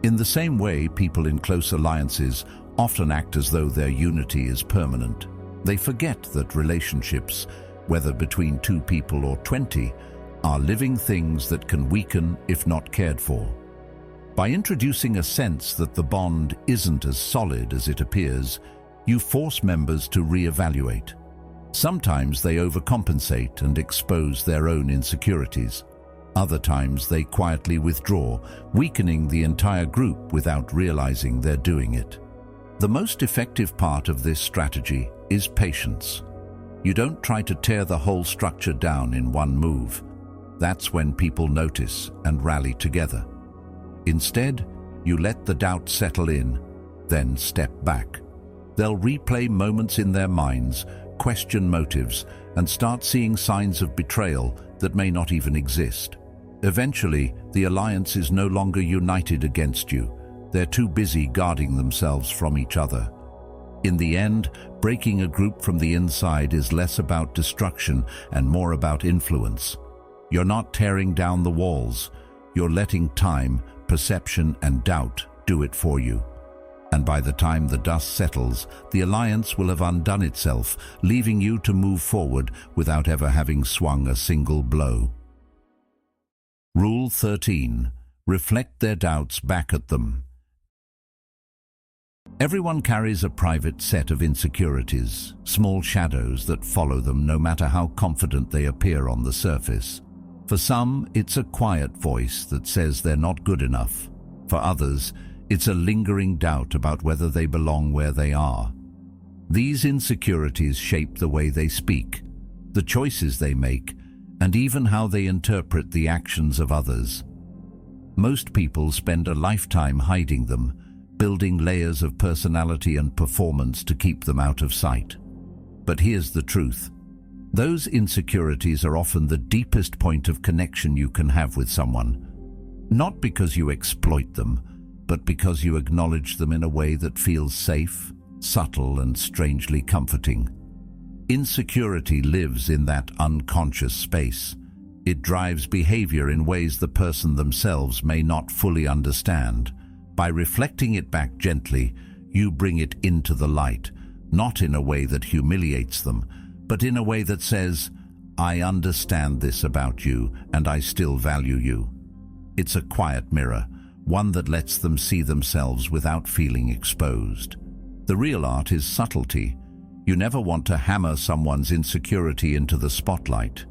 In the same way, people in close alliances often act as though their unity is permanent. They forget that relationships, whether between two people or 20, are living things that can weaken if not cared for. By introducing a sense that the bond isn't as solid as it appears, you force members to reevaluate. Sometimes they overcompensate and expose their own insecurities. Other times they quietly withdraw, weakening the entire group without realizing they're doing it. The most effective part of this strategy is patience. You don't try to tear the whole structure down in one move. That's when people notice and rally together. Instead, you let the doubt settle in, then step back. They'll replay moments in their minds, question motives, and start seeing signs of betrayal that may not even exist. Eventually, the alliance is no longer united against you. They're too busy guarding themselves from each other. In the end, breaking a group from the inside is less about destruction and more about influence. You're not tearing down the walls. You're letting time, perception, and doubt do it for you. And by the time the dust settles, the alliance will have undone itself, leaving you to move forward without ever having swung a single blow. Rule 13. Reflect their doubts back at them. Everyone carries a private set of insecurities, small shadows that follow them no matter how confident they appear on the surface. For some, it's a quiet voice that says they're not good enough. For others, it's a lingering doubt about whether they belong where they are. These insecurities shape the way they speak, the choices they make, and even how they interpret the actions of others. Most people spend a lifetime hiding them, building layers of personality and performance to keep them out of sight. But here's the truth. Those insecurities are often the deepest point of connection you can have with someone. Not because you exploit them, but because you acknowledge them in a way that feels safe, subtle, and strangely comforting. Insecurity lives in that unconscious space. It drives behavior in ways the person themselves may not fully understand. By reflecting it back gently, you bring it into the light, not in a way that humiliates them, but in a way that says, "I understand this about you, and I still value you." It's a quiet mirror, one that lets them see themselves without feeling exposed. The real art is subtlety. You never want to hammer someone's insecurity into the spotlight.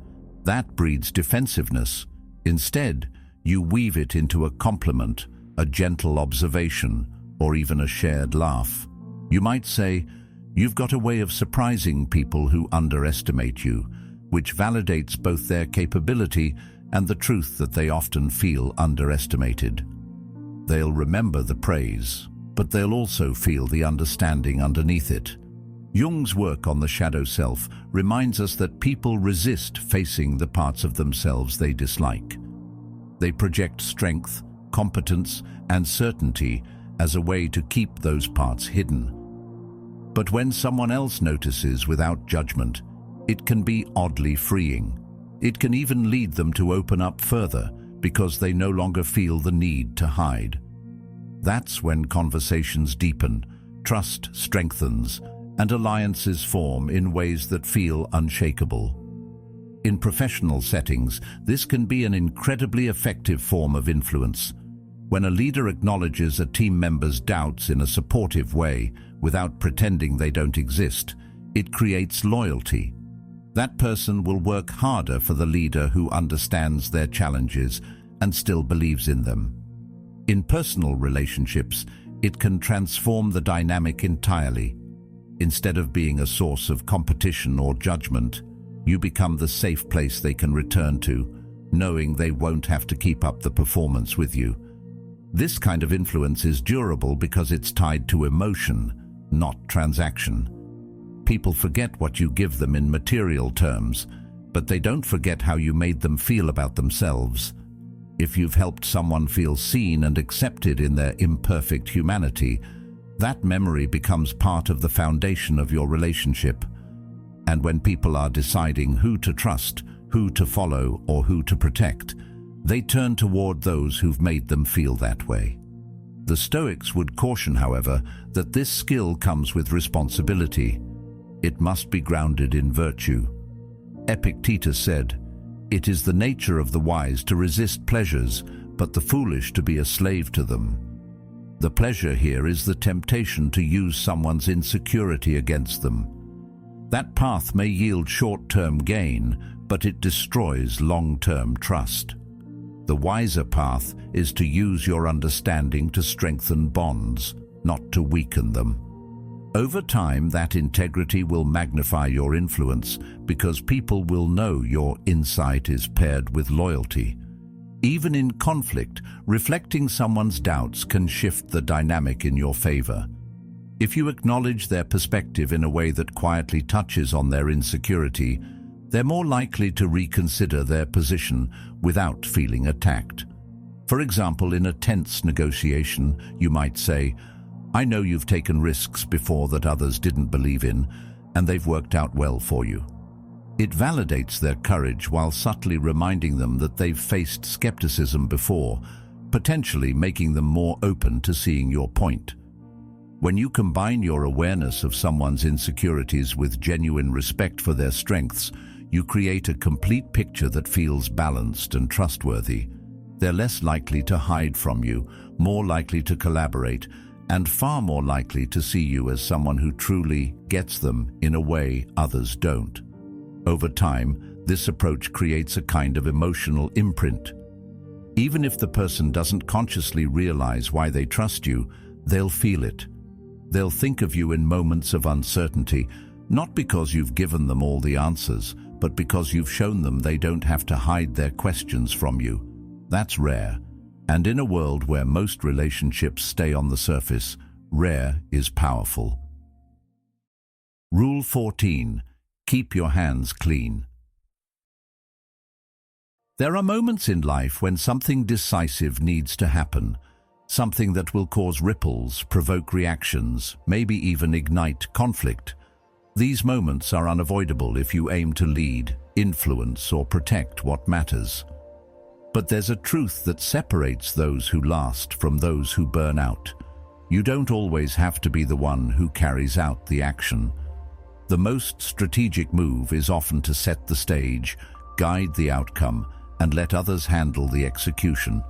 That breeds defensiveness. Instead, you weave it into a compliment, a gentle observation, or even a shared laugh. You might say, "You've got a way of surprising people who underestimate you," which validates both their capability and the truth that they often feel underestimated. They'll remember the praise, but they'll also feel the understanding underneath it. Jung's work on the shadow self reminds us that people resist facing the parts of themselves they dislike. They project strength, competence, and certainty as a way to keep those parts hidden. But when someone else notices without judgment, it can be oddly freeing. It can even lead them to open up further because they no longer feel the need to hide. That's when conversations deepen, trust strengthens, and alliances form in ways that feel unshakable. In professional settings, this can be an incredibly effective form of influence. When a leader acknowledges a team member's doubts in a supportive way, without pretending they don't exist, it creates loyalty. That person will work harder for the leader who understands their challenges and still believes in them. In personal relationships, it can transform the dynamic entirely. Instead of being a source of competition or judgment, you become the safe place they can return to, knowing they won't have to keep up the performance with you. This kind of influence is durable because it's tied to emotion, not transaction. People forget what you give them in material terms, but they don't forget how you made them feel about themselves. If you've helped someone feel seen and accepted in their imperfect humanity, that memory becomes part of the foundation of your relationship. And when people are deciding who to trust, who to follow, or who to protect, they turn toward those who've made them feel that way. The Stoics would caution, however, that this skill comes with responsibility. It must be grounded in virtue. Epictetus said, "It is the nature of the wise to resist pleasures, but the foolish to be a slave to them." The pleasure here is the temptation to use someone's insecurity against them. That path may yield short-term gain, but it destroys long-term trust. The wiser path is to use your understanding to strengthen bonds, not to weaken them. Over time, that integrity will magnify your influence because people will know your insight is paired with loyalty. Even in conflict, reflecting someone's doubts can shift the dynamic in your favor. If you acknowledge their perspective in a way that quietly touches on their insecurity, they're more likely to reconsider their position without feeling attacked. For example, in a tense negotiation, you might say, "I know you've taken risks before that others didn't believe in, and they've worked out well for you." It validates their courage while subtly reminding them that they've faced skepticism before, potentially making them more open to seeing your point. When you combine your awareness of someone's insecurities with genuine respect for their strengths, you create a complete picture that feels balanced and trustworthy. They're less likely to hide from you, more likely to collaborate, and far more likely to see you as someone who truly gets them in a way others don't. Over time, this approach creates a kind of emotional imprint. Even if the person doesn't consciously realize why they trust you, they'll feel it. They'll think of you in moments of uncertainty, not because you've given them all the answers, but because you've shown them they don't have to hide their questions from you. That's rare. And in a world where most relationships stay on the surface, rare is powerful. Rule 14. Keep your hands clean. There are moments in life when something decisive needs to happen, something that will cause ripples, provoke reactions, maybe even ignite conflict. These moments are unavoidable if you aim to lead, influence, or protect what matters. But there's a truth that separates those who last from those who burn out. You don't always have to be the one who carries out the action. The most strategic move is often to set the stage, guide the outcome, and let others handle the execution.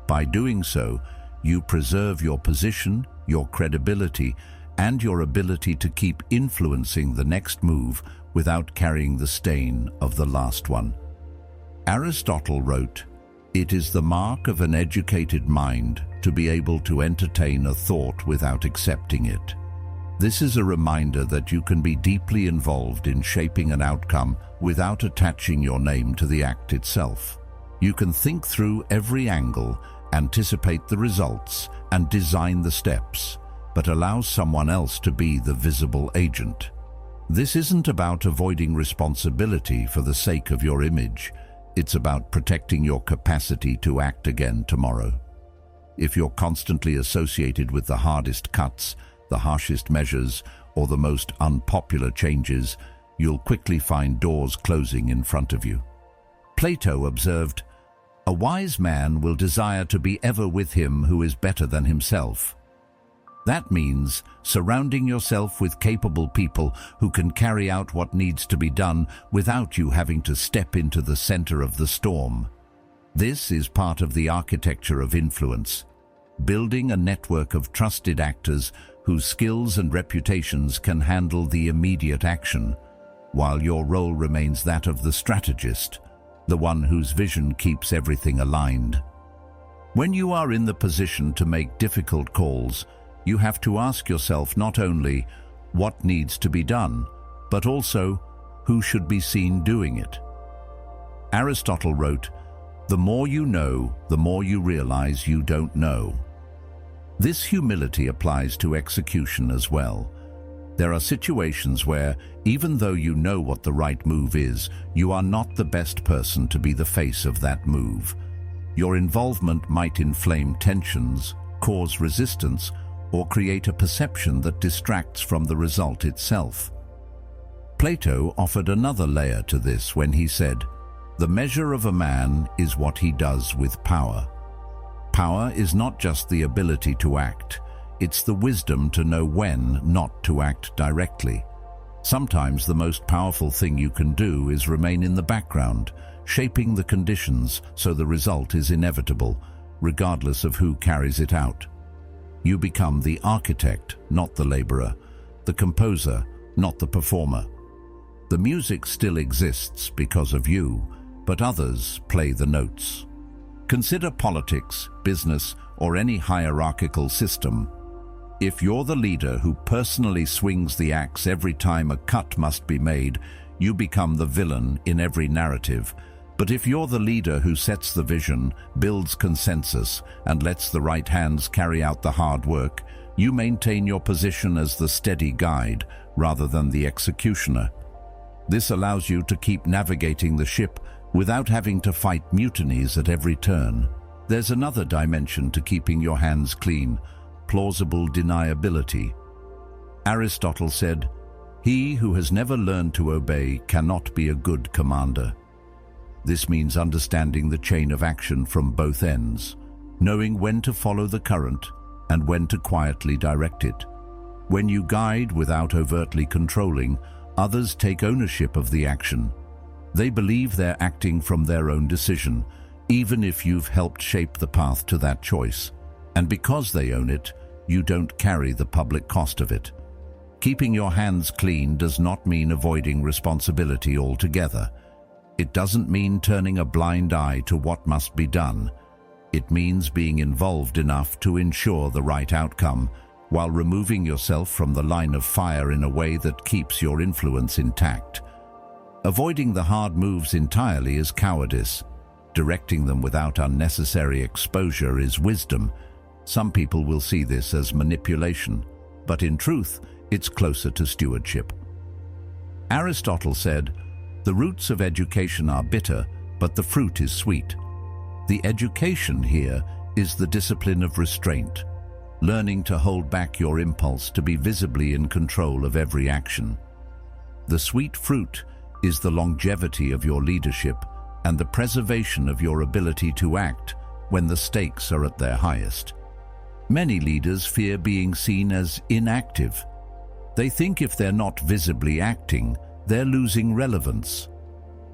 By doing so, you preserve your position, your credibility, and your ability to keep influencing the next move without carrying the stain of the last one. Aristotle wrote, "It is the mark of an educated mind to be able to entertain a thought without accepting it." This is a reminder that you can be deeply involved in shaping an outcome without attaching your name to the act itself. You can think through every angle, anticipate the results, and design the steps, but allow someone else to be the visible agent. This isn't about avoiding responsibility for the sake of your image. It's about protecting your capacity to act again tomorrow. If you're constantly associated with the hardest cuts, the harshest measures, or the most unpopular changes, you'll quickly find doors closing in front of you. Plato observed, "A wise man will desire to be ever with him who is better than himself." That means surrounding yourself with capable people who can carry out what needs to be done without you having to step into the center of the storm. This is part of the architecture of influence, building a network of trusted actors whose skills and reputations can handle the immediate action, while your role remains that of the strategist, the one whose vision keeps everything aligned. When you are in the position to make difficult calls, you have to ask yourself not only what needs to be done, but also who should be seen doing it. Aristotle wrote, "The more you know, the more you realize you don't know." This humility applies to execution as well. There are situations where, even though you know what the right move is, you are not the best person to be the face of that move. Your involvement might inflame tensions, cause resistance, or create a perception that distracts from the result itself. Plato offered another layer to this when he said, "The measure of a man is what he does with power." Power is not just the ability to act, it's the wisdom to know when not to act directly. Sometimes the most powerful thing you can do is remain in the background, shaping the conditions so the result is inevitable, regardless of who carries it out. You become the architect, not the laborer, the composer, not the performer. The music still exists because of you, but others play the notes. Consider politics, business, or any hierarchical system. If you're the leader who personally swings the axe every time a cut must be made, you become the villain in every narrative. But if you're the leader who sets the vision, builds consensus, and lets the right hands carry out the hard work, you maintain your position as the steady guide rather than the executioner. This allows you to keep navigating the ship without having to fight mutinies at every turn. There's another dimension to keeping your hands clean: plausible deniability. Aristotle said, "He who has never learned to obey cannot be a good commander." This means understanding the chain of action from both ends, knowing when to follow the current and when to quietly direct it. When you guide without overtly controlling, others take ownership of the action. They believe they're acting from their own decision, even if you've helped shape the path to that choice. And because they own it, you don't carry the public cost of it. Keeping your hands clean does not mean avoiding responsibility altogether. It doesn't mean turning a blind eye to what must be done. It means being involved enough to ensure the right outcome, while removing yourself from the line of fire in a way that keeps your influence intact. Avoiding the hard moves entirely is cowardice. Directing them without unnecessary exposure is wisdom. Some people will see this as manipulation, but in truth, it's closer to stewardship. Aristotle said, "The roots of education are bitter, but the fruit is sweet." The education here is the discipline of restraint, learning to hold back your impulse to be visibly in control of every action. The sweet fruit is the longevity of your leadership and the preservation of your ability to act when the stakes are at their highest. Many leaders fear being seen as inactive. They think if they're not visibly acting, they're losing relevance.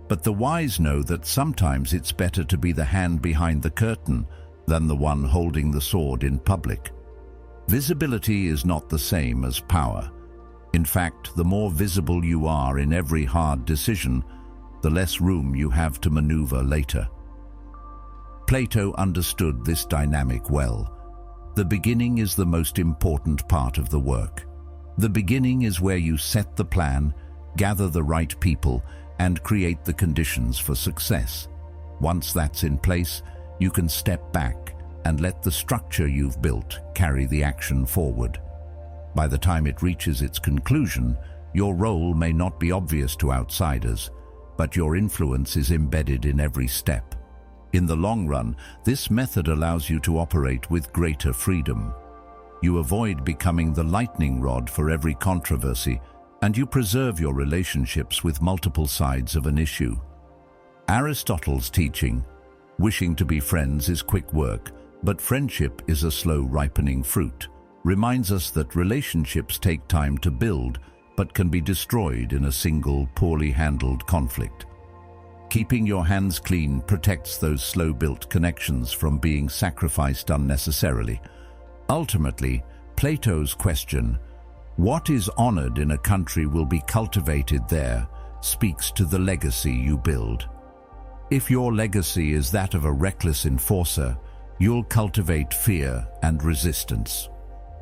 But the wise know that sometimes it's better to be the hand behind the curtain than the one holding the sword in public. Visibility is not the same as power. In fact, the more visible you are in every hard decision, the less room you have to maneuver later. Plato understood this dynamic well. The beginning is the most important part of the work. The beginning is where you set the plan, gather the right people, and create the conditions for success. Once that's in place, you can step back and let the structure you've built carry the action forward. By the time it reaches its conclusion, your role may not be obvious to outsiders, but your influence is embedded in every step. In the long run, this method allows you to operate with greater freedom. You avoid becoming the lightning rod for every controversy, and you preserve your relationships with multiple sides of an issue. Aristotle's teaching, "Wishing to be friends is quick work, but friendship is a slow ripening fruit," reminds us that relationships take time to build, but can be destroyed in a single, poorly handled conflict. Keeping your hands clean protects those slow-built connections from being sacrificed unnecessarily. Ultimately, Plato's question, "What is honored in a country will be cultivated there," speaks to the legacy you build. If your legacy is that of a reckless enforcer, you'll cultivate fear and resistance.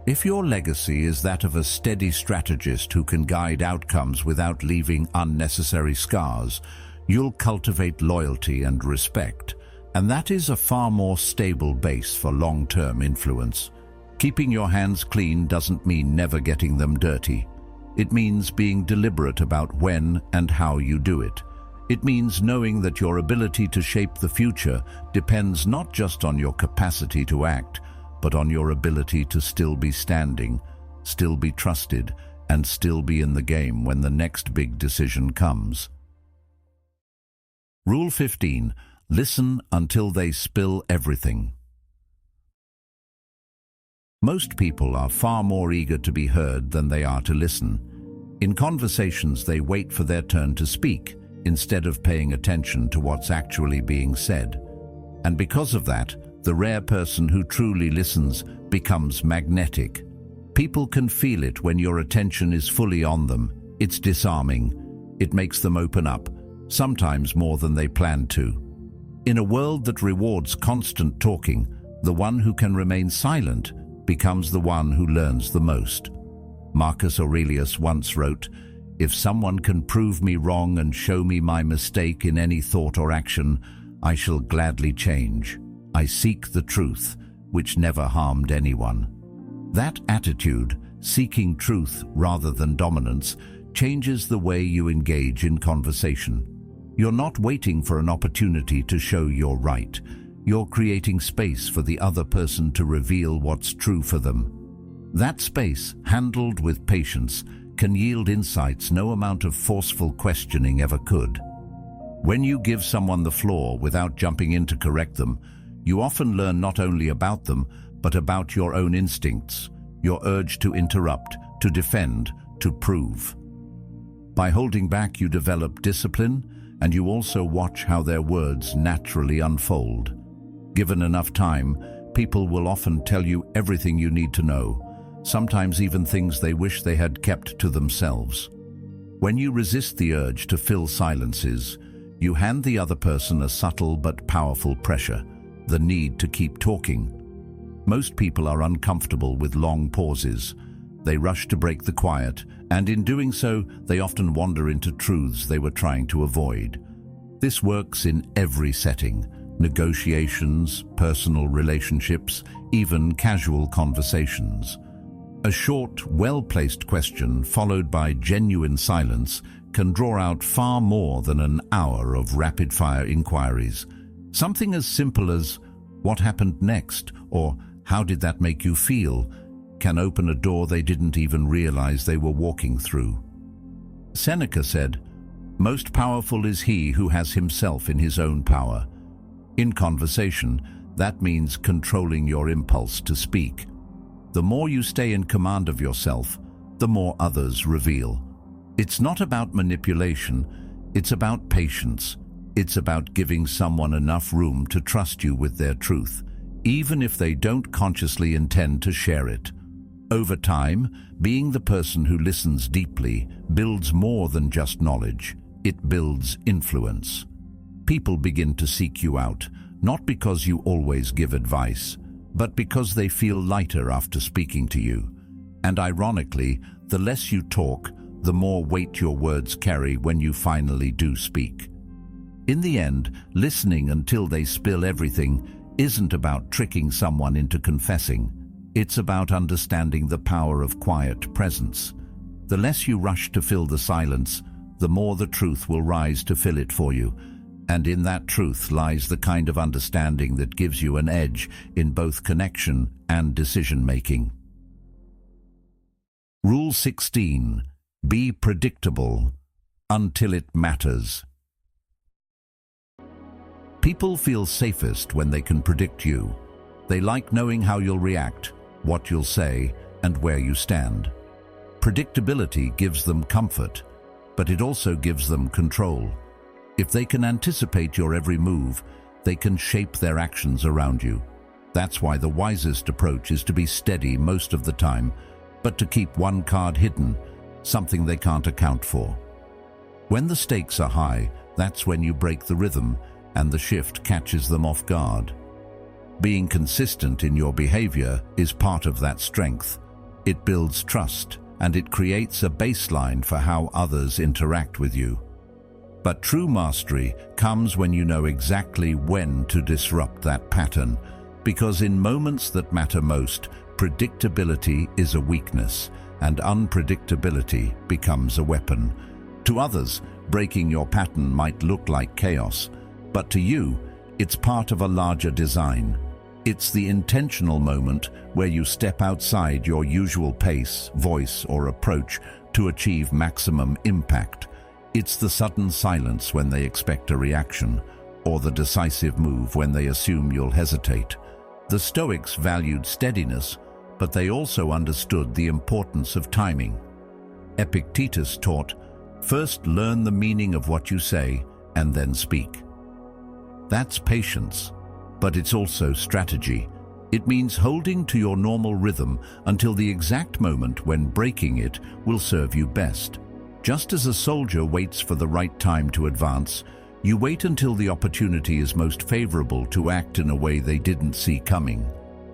If your legacy is that of a steady strategist who can guide outcomes without leaving unnecessary scars, you'll cultivate loyalty and respect, and that is a far more stable base for long-term influence. Keeping your hands clean doesn't mean never getting them dirty. It means being deliberate about when and how you do it. It means knowing that your ability to shape the future depends not just on your capacity to act, but on your ability to still be standing, still be trusted, and still be in the game when the next big decision comes. Rule 15. Listen until they spill everything. Most people are far more eager to be heard than they are to listen. In conversations, they wait for their turn to speak, instead of paying attention to what's actually being said. And because of that, the rare person who truly listens becomes magnetic. People can feel it when your attention is fully on them. It's disarming. It makes them open up, sometimes more than they planned to. In a world that rewards constant talking, the one who can remain silent becomes the one who learns the most. Marcus Aurelius once wrote, "If someone can prove me wrong and show me my mistake in any thought or action, I shall gladly change. I seek the truth, which never harmed anyone." That attitude, seeking truth rather than dominance, changes the way you engage in conversation. You're not waiting for an opportunity to show you're right. You're creating space for the other person to reveal what's true for them. That space, handled with patience, can yield insights no amount of forceful questioning ever could. When you give someone the floor without jumping in to correct them, you often learn not only about them, but about your own instincts, your urge to interrupt, to defend, to prove. By holding back, you develop discipline, and you also watch how their words naturally unfold. Given enough time, people will often tell you everything you need to know, sometimes even things they wish they had kept to themselves. When you resist the urge to fill silences, you hand the other person a subtle but powerful pressure, the need to keep talking. Most people are uncomfortable with long pauses. They rush to break the quiet, and in doing so, they often wander into truths they were trying to avoid. This works in every setting: negotiations, personal relationships, even casual conversations. A short, well-placed question followed by genuine silence can draw out far more than an hour of rapid-fire inquiries. Something as simple as, "What happened next?" or "How did that make you feel?" can open a door they didn't even realize they were walking through. Seneca said, "Most powerful is he who has himself in his own power." In conversation, that means controlling your impulse to speak. The more you stay in command of yourself, the more others reveal. It's not about manipulation, it's about patience. It's about giving someone enough room to trust you with their truth, even if they don't consciously intend to share it. Over time, being the person who listens deeply builds more than just knowledge. It builds influence. People begin to seek you out, not because you always give advice, but because they feel lighter after speaking to you. And ironically, the less you talk, the more weight your words carry when you finally do speak. In the end, listening until they spill everything isn't about tricking someone into confessing. It's about understanding the power of quiet presence. The less you rush to fill the silence, the more the truth will rise to fill it for you. And in that truth lies the kind of understanding that gives you an edge in both connection and decision-making. Rule 16. Be predictable until it matters. People feel safest when they can predict you. They like knowing how you'll react, what you'll say, and where you stand. Predictability gives them comfort, but it also gives them control. If they can anticipate your every move, they can shape their actions around you. That's why the wisest approach is to be steady most of the time, but to keep one card hidden, something they can't account for. When the stakes are high, that's when you break the rhythm, and the shift catches them off guard. Being consistent in your behavior is part of that strength. It builds trust, and it creates a baseline for how others interact with you. But true mastery comes when you know exactly when to disrupt that pattern, because in moments that matter most, predictability is a weakness, and unpredictability becomes a weapon. To others, breaking your pattern might look like chaos, but to you, it's part of a larger design. It's the intentional moment where you step outside your usual pace, voice, or approach to achieve maximum impact. It's the sudden silence when they expect a reaction, or the decisive move when they assume you'll hesitate. The Stoics valued steadiness, but they also understood the importance of timing. Epictetus taught, "First learn the meaning of what you say, and then speak." That's patience, but it's also strategy. It means holding to your normal rhythm until the exact moment when breaking it will serve you best. Just as a soldier waits for the right time to advance, You wait until the opportunity is most favorable to act in a way they didn't see coming.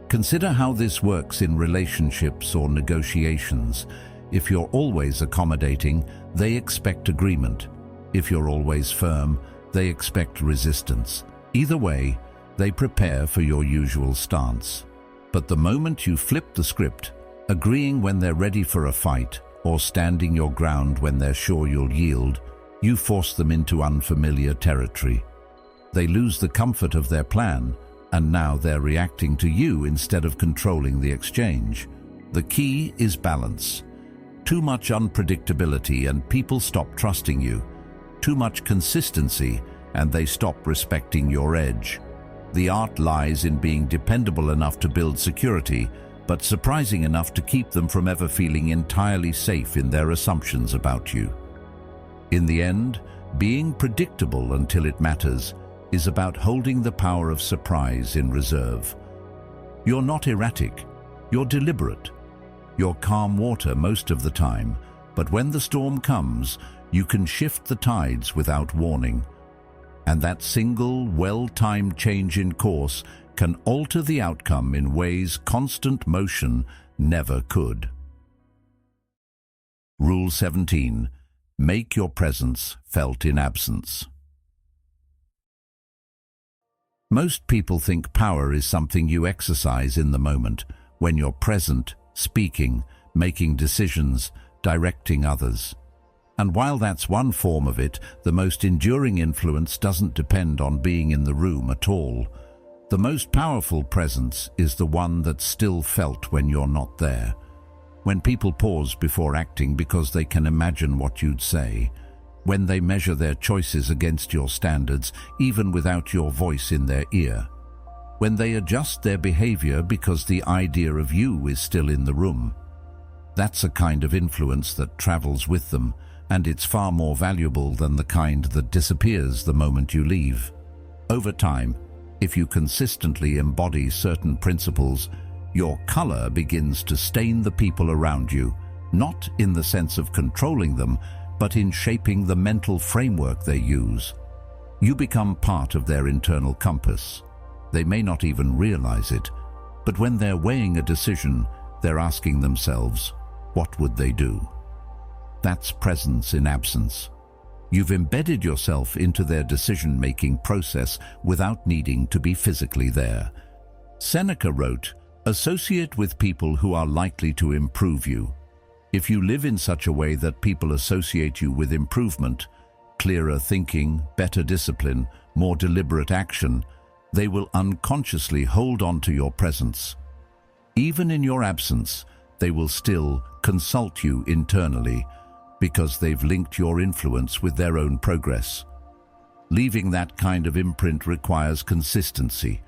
Consider how this works in relationships or negotiations. If you're always accommodating, they expect agreement. If you're always firm, they expect resistance. Either way, they prepare for your usual stance. But the moment you flip the script, agreeing when they're ready for a fight, or standing your ground when they're sure you'll yield, you force them into unfamiliar territory. They lose the comfort of their plan, and now they're reacting to you instead of controlling the exchange. The key is balance. Too much unpredictability and people stop trusting you. Too much consistency and they stop respecting your edge. The art lies in being dependable enough to build security, but surprising enough to keep them from ever feeling entirely safe in their assumptions about you. In the end, being predictable until it matters is about holding the power of surprise in reserve. You're not erratic, you're deliberate. You're calm water most of the time, but when the storm comes, you can shift the tides without warning. And that single, well-timed change in course can alter the outcome in ways constant motion never could. Rule 17. Make your presence felt in absence. Most people think power is something you exercise in the moment, when you're present, speaking, making decisions, directing others. And while that's one form of it, the most enduring influence doesn't depend on being in the room at all. The most powerful presence is the one that's still felt when you're not there. When people pause before acting because they can imagine what you'd say. When they measure their choices against your standards, even without your voice in their ear. When they adjust their behavior because the idea of you is still in the room. That's a kind of influence that travels with them, and it's far more valuable than the kind that disappears the moment you leave. Over time, if you consistently embody certain principles, your color begins to stain the people around you, not in the sense of controlling them, but in shaping the mental framework they use. You become part of their internal compass. They may not even realize it, but when they're weighing a decision, they're asking themselves, what would they do? That's presence in absence. You've embedded yourself into their decision-making process without needing to be physically there. Seneca wrote, "Associate with people who are likely to improve you." If you live in such a way that people associate you with improvement, clearer thinking, better discipline, more deliberate action, they will unconsciously hold on to your presence. Even in your absence, they will still consult you internally because they've linked your influence with their own progress. Leaving that kind of imprint requires consistency.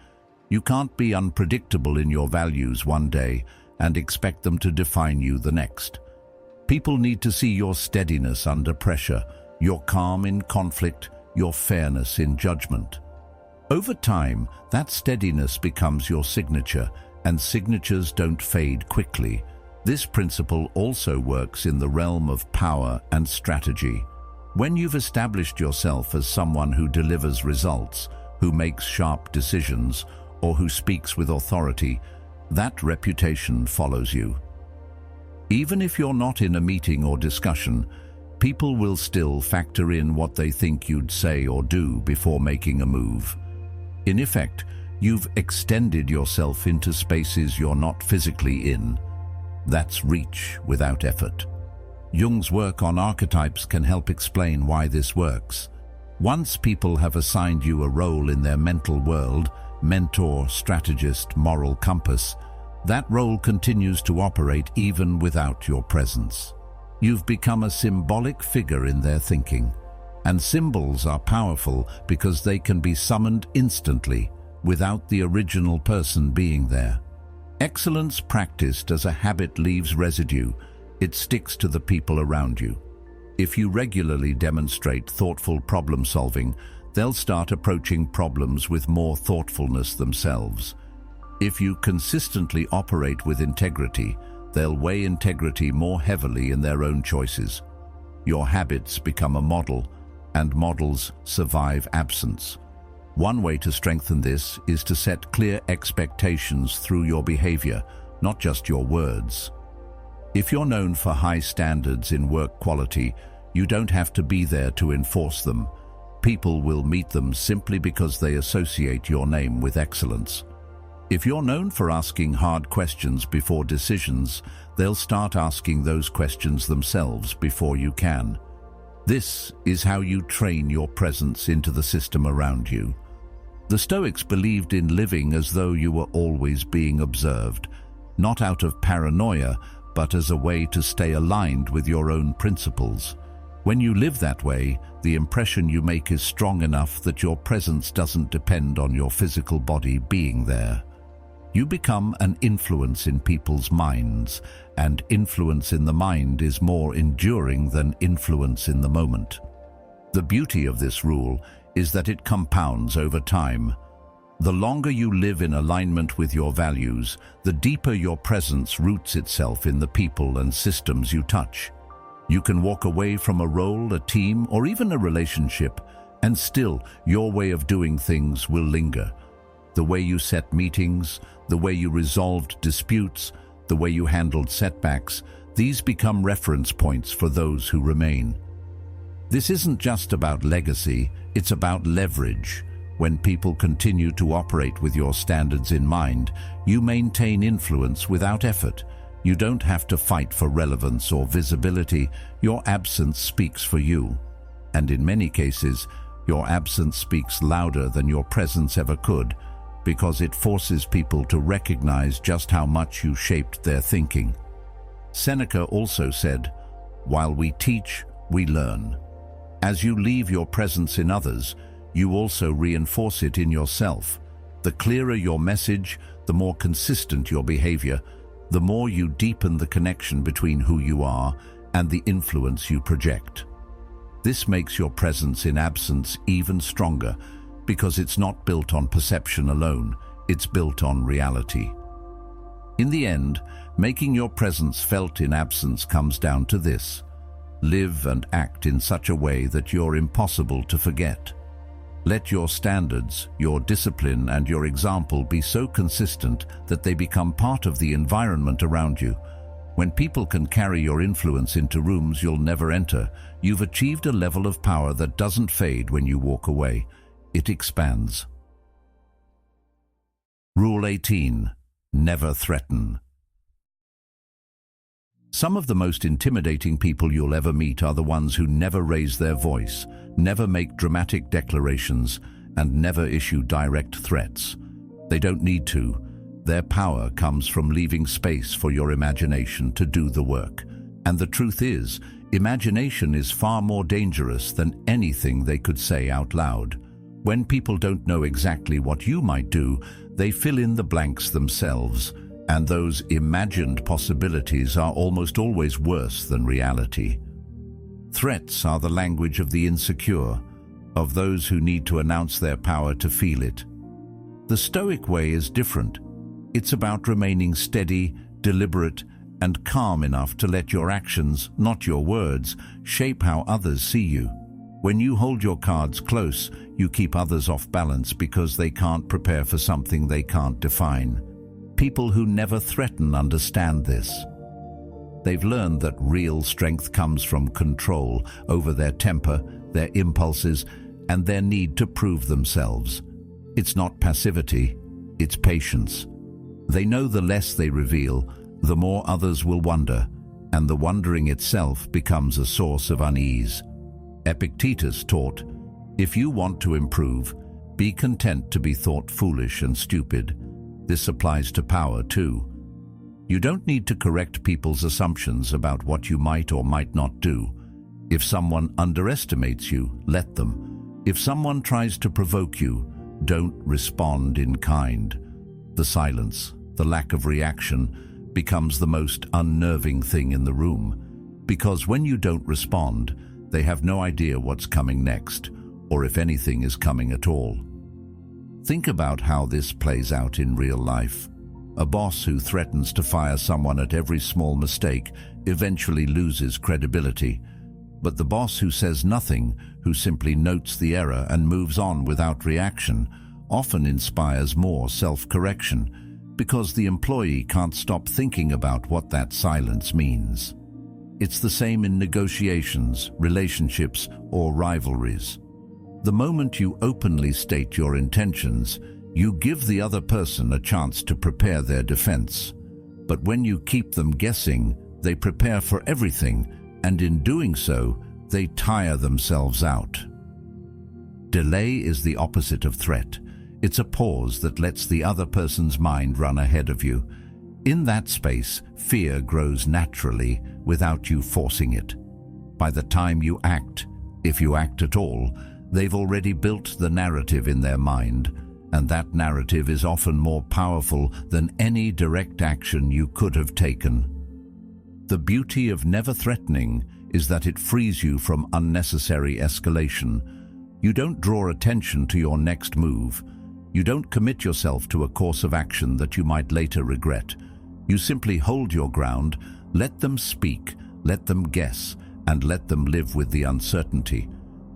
You can't be unpredictable in your values one day and expect them to define you the next. People need to see your steadiness under pressure, your calm in conflict, your fairness in judgment. Over time, that steadiness becomes your signature, and signatures don't fade quickly. This principle also works in the realm of power and strategy. When you've established yourself as someone who delivers results, who makes sharp decisions, or who speaks with authority, that reputation follows you. Even if you're not in a meeting or discussion, people will still factor in what they think you'd say or do before making a move. In effect, you've extended yourself into spaces you're not physically in. That's reach without effort. Jung's work on archetypes can help explain why this works. Once people have assigned you a role in their mental world, mentor, strategist, moral compass, that role continues to operate even without your presence. You've become a symbolic figure in their thinking. And symbols are powerful because they can be summoned instantly without the original person being there. Excellence practiced as a habit leaves residue. It sticks to the people around you. If you regularly demonstrate thoughtful problem solving, they'll start approaching problems with more thoughtfulness themselves. If you consistently operate with integrity, they'll weigh integrity more heavily in their own choices. Your habits become a model, and models survive absence. One way to strengthen this is to set clear expectations through your behavior, not just your words. If you're known for high standards in work quality, you don't have to be there to enforce them. People will meet them simply because they associate your name with excellence. If you're known for asking hard questions before decisions, they'll start asking those questions themselves before you can. This is how you train your presence into the system around you. The Stoics believed in living as though you were always being observed, not out of paranoia, but as a way to stay aligned with your own principles. When you live that way, the impression you make is strong enough that your presence doesn't depend on your physical body being there. You become an influence in people's minds, and influence in the mind is more enduring than influence in the moment. The beauty of this rule is that it compounds over time. The longer you live in alignment with your values, the deeper your presence roots itself in the people and systems you touch. You can walk away from a role, a team, or even a relationship, and still your way of doing things will linger. The way you set meetings, the way you resolved disputes, the way you handled setbacks, these become reference points for those who remain. This isn't just about legacy, it's about leverage. When people continue to operate with your standards in mind, you maintain influence without effort. You don't have to fight for relevance or visibility. Your absence speaks for you. And in many cases, your absence speaks louder than your presence ever could, because it forces people to recognize just how much you shaped their thinking. Seneca also said, "While we teach, we learn." As you leave your presence in others, you also reinforce it in yourself. The clearer your message, the more consistent your behavior, the more you deepen the connection between who you are and the influence you project. This makes your presence in absence even stronger, because it's not built on perception alone, it's built on reality. In the end, making your presence felt in absence comes down to this: live and act in such a way that you're impossible to forget. Let your standards, your discipline, and your example be so consistent that they become part of the environment around you. When people can carry your influence into rooms you'll never enter, you've achieved a level of power that doesn't fade when you walk away. It expands. Rule 18. Never threaten. Some of the most intimidating people you'll ever meet are the ones who never raise their voice, never make dramatic declarations, and never issue direct threats. They don't need to. Their power comes from leaving space for your imagination to do the work. And the truth is, imagination is far more dangerous than anything they could say out loud. When people don't know exactly what you might do, they fill in the blanks themselves, and those imagined possibilities are almost always worse than reality. Threats are the language of the insecure, of those who need to announce their power to feel it. The Stoic way is different. It's about remaining steady, deliberate, and calm enough to let your actions, not your words, shape how others see you. When you hold your cards close, you keep others off balance because they can't prepare for something they can't define. People who never threaten understand this. They've learned that real strength comes from control over their temper, their impulses, and their need to prove themselves. It's not passivity, it's patience. They know the less they reveal, the more others will wonder, and the wondering itself becomes a source of unease. Epictetus taught, "If you want to improve, be content to be thought foolish and stupid." This applies to power too. You don't need to correct people's assumptions about what you might or might not do. If someone underestimates you, let them. If someone tries to provoke you, don't respond in kind. The silence, the lack of reaction, becomes the most unnerving thing in the room, because when you don't respond, they have no idea what's coming next, or if anything is coming at all. Think about how this plays out in real life. A boss who threatens to fire someone at every small mistake eventually loses credibility. But the boss who says nothing, who simply notes the error and moves on without reaction, often inspires more self-correction, because the employee can't stop thinking about what that silence means. It's the same in negotiations, relationships, or rivalries. The moment you openly state your intentions, you give the other person a chance to prepare their defense. But when you keep them guessing, they prepare for everything, and in doing so, they tire themselves out. Delay is the opposite of threat. It's a pause that lets the other person's mind run ahead of you. In that space, fear grows naturally without you forcing it. By the time you act, if you act at all, they've already built the narrative in their mind, and that narrative is often more powerful than any direct action you could have taken. The beauty of never threatening is that it frees you from unnecessary escalation. You don't draw attention to your next move. You don't commit yourself to a course of action that you might later regret. You simply hold your ground, let them speak, let them guess, and let them live with the uncertainty.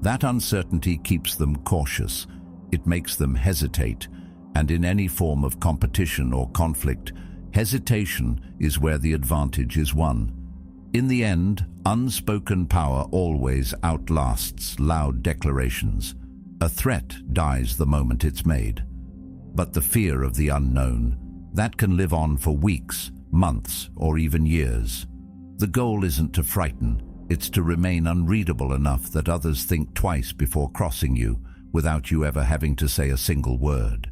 That uncertainty keeps them cautious. It makes them hesitate, and in any form of competition or conflict, hesitation is where the advantage is won. In the end, unspoken power always outlasts loud declarations. A threat dies the moment it's made. But the fear of the unknown, that can live on for weeks, months, or even years. The goal isn't to frighten, it's to remain unreadable enough that others think twice before crossing you, without you ever having to say a single word.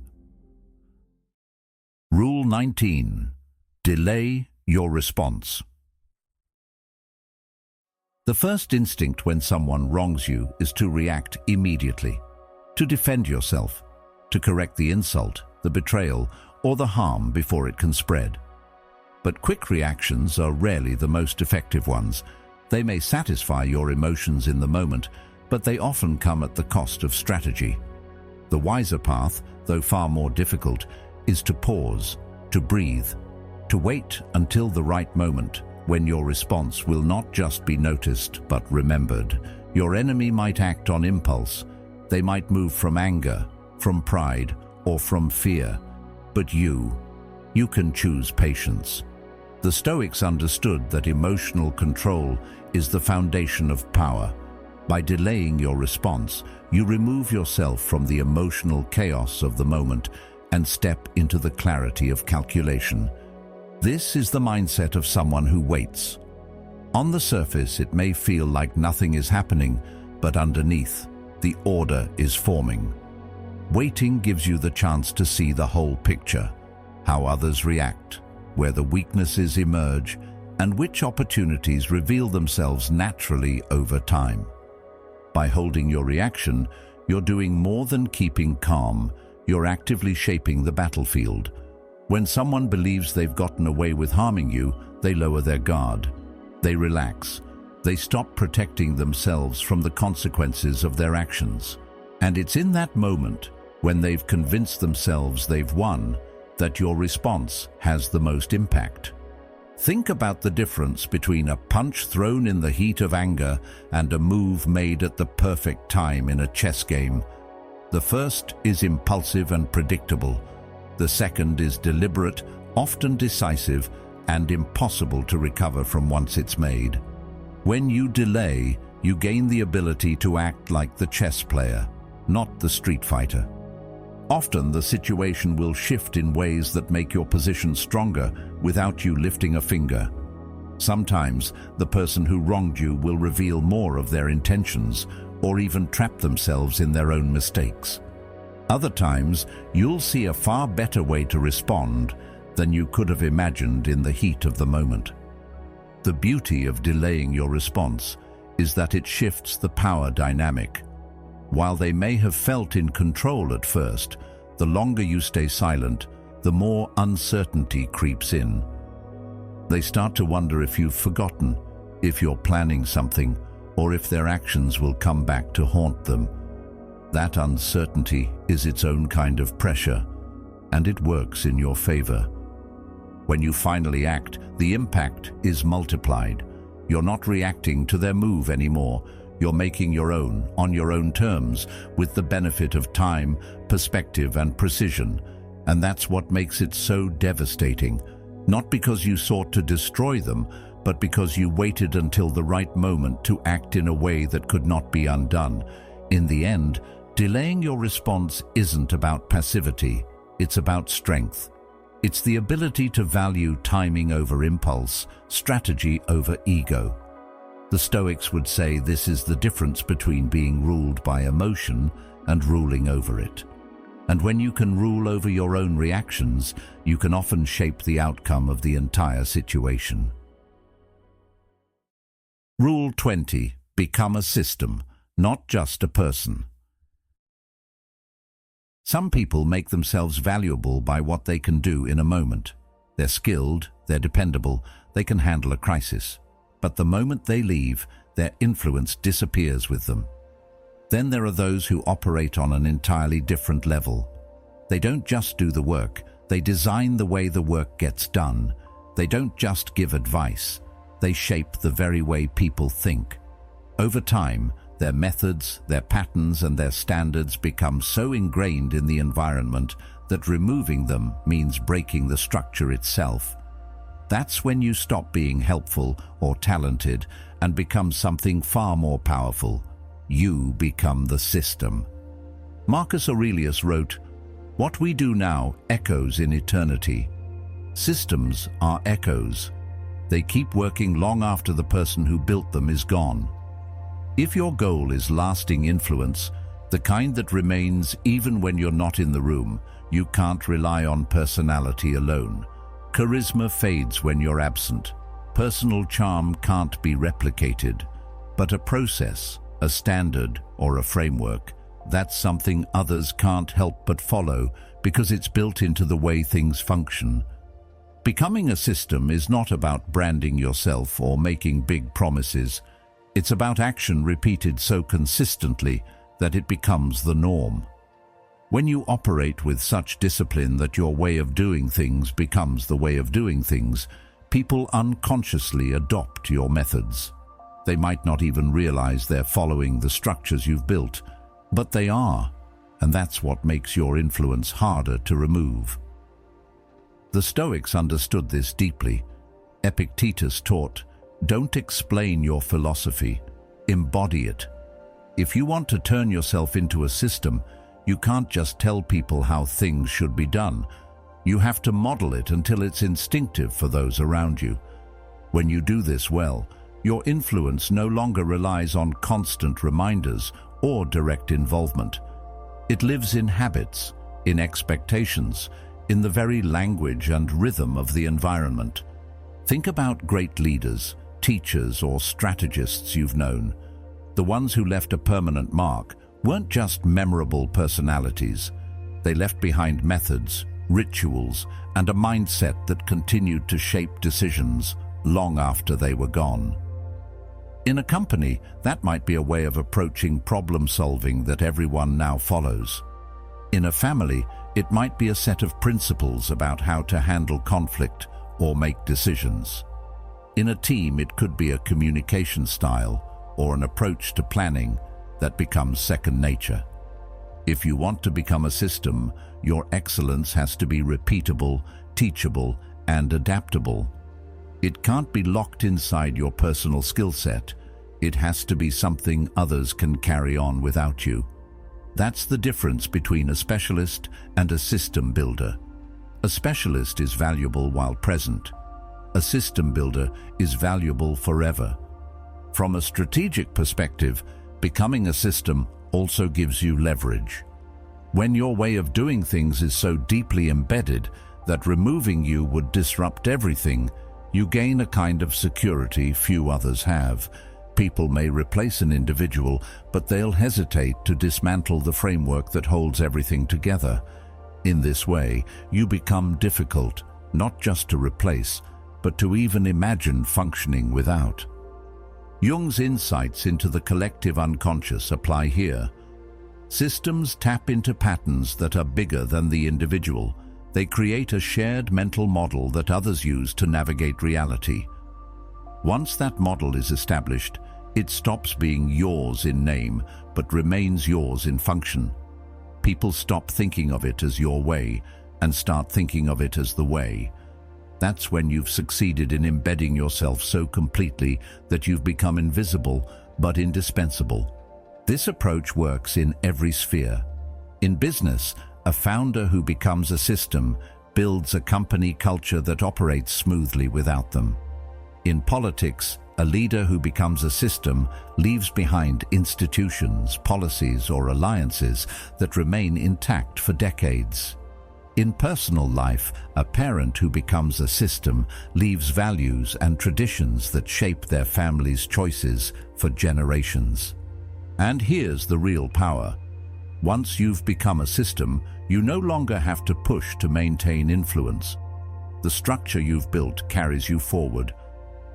Rule 19. Delay your response. The first instinct when someone wrongs you is to react immediately, to defend yourself, to correct the insult, the betrayal, or the harm before it can spread. But quick reactions are rarely the most effective ones. They may satisfy your emotions in the moment, but they often come at the cost of strategy. The wiser path, though far more difficult, is to pause, to breathe, to wait until the right moment, when your response will not just be noticed but remembered. Your enemy might act on impulse. They might move from anger, from pride, or from fear. But you can choose patience. The Stoics understood that emotional control is the foundation of power. By delaying your response, you remove yourself from the emotional chaos of the moment and step into the clarity of calculation. This is the mindset of someone who waits. On the surface, it may feel like nothing is happening, but underneath, the order is forming. Waiting gives you the chance to see the whole picture, how others react, where the weaknesses emerge, and which opportunities reveal themselves naturally over time. By holding your reaction, you're doing more than keeping calm. You're actively shaping the battlefield. When someone believes they've gotten away with harming you, they lower their guard. They relax. They stop protecting themselves from the consequences of their actions. And it's in that moment, when they've convinced themselves they've won, that your response has the most impact. Think about the difference between a punch thrown in the heat of anger and a move made at the perfect time in a chess game. The first is impulsive and predictable. The second is deliberate, often decisive, and impossible to recover from once it's made. When you delay, you gain the ability to act like the chess player, not the street fighter. Often the situation will shift in ways that make your position stronger without you lifting a finger. Sometimes the person who wronged you will reveal more of their intentions or even trap themselves in their own mistakes. Other times, you'll see a far better way to respond than you could have imagined in the heat of the moment. The beauty of delaying your response is that it shifts the power dynamic. While they may have felt in control at first, the longer you stay silent, the more uncertainty creeps in. They start to wonder if you've forgotten, if you're planning something, or if their actions will come back to haunt them. That uncertainty is its own kind of pressure, and it works in your favor. When you finally act, the impact is multiplied. You're not reacting to their move anymore. You're making your own, on your own terms, with the benefit of time, perspective, and precision. And that's what makes it so devastating. Not because you sought to destroy them, but because you waited until the right moment to act in a way that could not be undone. In the end, delaying your response isn't about passivity, it's about strength. It's the ability to value timing over impulse, strategy over ego. The Stoics would say this is the difference between being ruled by emotion and ruling over it. And when you can rule over your own reactions, you can often shape the outcome of the entire situation. Rule 20. Become a system, not just a person. Some people make themselves valuable by what they can do in a moment. They're skilled, they're dependable, they can handle a crisis. But the moment they leave, their influence disappears with them. Then there are those who operate on an entirely different level. They don't just do the work, they design the way the work gets done. They don't just give advice, they shape the very way people think. Over time, their methods, their patterns, and their standards become so ingrained in the environment that removing them means breaking the structure itself. That's when you stop being helpful or talented and become something far more powerful. You become the system. Marcus Aurelius wrote, "What we do now echoes in eternity." Systems are echoes. They keep working long after the person who built them is gone. If your goal is lasting influence, the kind that remains even when you're not in the room, you can't rely on personality alone. Charisma fades when you're absent. Personal charm can't be replicated. But a process, a standard, or a framework, that's something others can't help but follow because it's built into the way things function. Becoming a system is not about branding yourself or making big promises. It's about action repeated so consistently that it becomes the norm. When you operate with such discipline that your way of doing things becomes the way of doing things, people unconsciously adopt your methods. They might not even realize they're following the structures you've built, but they are, and that's what makes your influence harder to remove. The Stoics understood this deeply. Epictetus taught, "Don't explain your philosophy, embody it." If you want to turn yourself into a system, you can't just tell people how things should be done. You have to model it until it's instinctive for those around you. When you do this well, your influence no longer relies on constant reminders or direct involvement. It lives in habits, in expectations, in the very language and rhythm of the environment. Think about great leaders, teachers, or strategists you've known. The ones who left a permanent mark weren't just memorable personalities. They left behind methods, rituals, and a mindset that continued to shape decisions long after they were gone. In a company, that might be a way of approaching problem solving that everyone now follows. In a family, it might be a set of principles about how to handle conflict or make decisions. In a team, it could be a communication style or an approach to planning that becomes second nature. If you want to become a system, your excellence has to be repeatable, teachable, and adaptable. It can't be locked inside your personal skill set. It has to be something others can carry on without you. That's the difference between a specialist and a system builder. A specialist is valuable while present. A system builder is valuable forever. From a strategic perspective, becoming a system also gives you leverage. When your way of doing things is so deeply embedded that removing you would disrupt everything, you gain a kind of security few others have. People may replace an individual, but they'll hesitate to dismantle the framework that holds everything together. In this way, you become difficult, not just to replace, but to even imagine functioning without. Jung's insights into the collective unconscious apply here. Systems tap into patterns that are bigger than the individual. They create a shared mental model that others use to navigate reality. Once that model is established, it stops being yours in name, but remains yours in function. People stop thinking of it as your way and start thinking of it as the way. That's when you've succeeded in embedding yourself so completely that you've become invisible but indispensable. This approach works in every sphere. In business, a founder who becomes a system builds a company culture that operates smoothly without them. In politics, a leader who becomes a system leaves behind institutions, policies, or alliances that remain intact for decades. In personal life, a parent who becomes a system leaves values and traditions that shape their family's choices for generations. And here's the real power. Once you've become a system, you no longer have to push to maintain influence. The structure you've built carries you forward.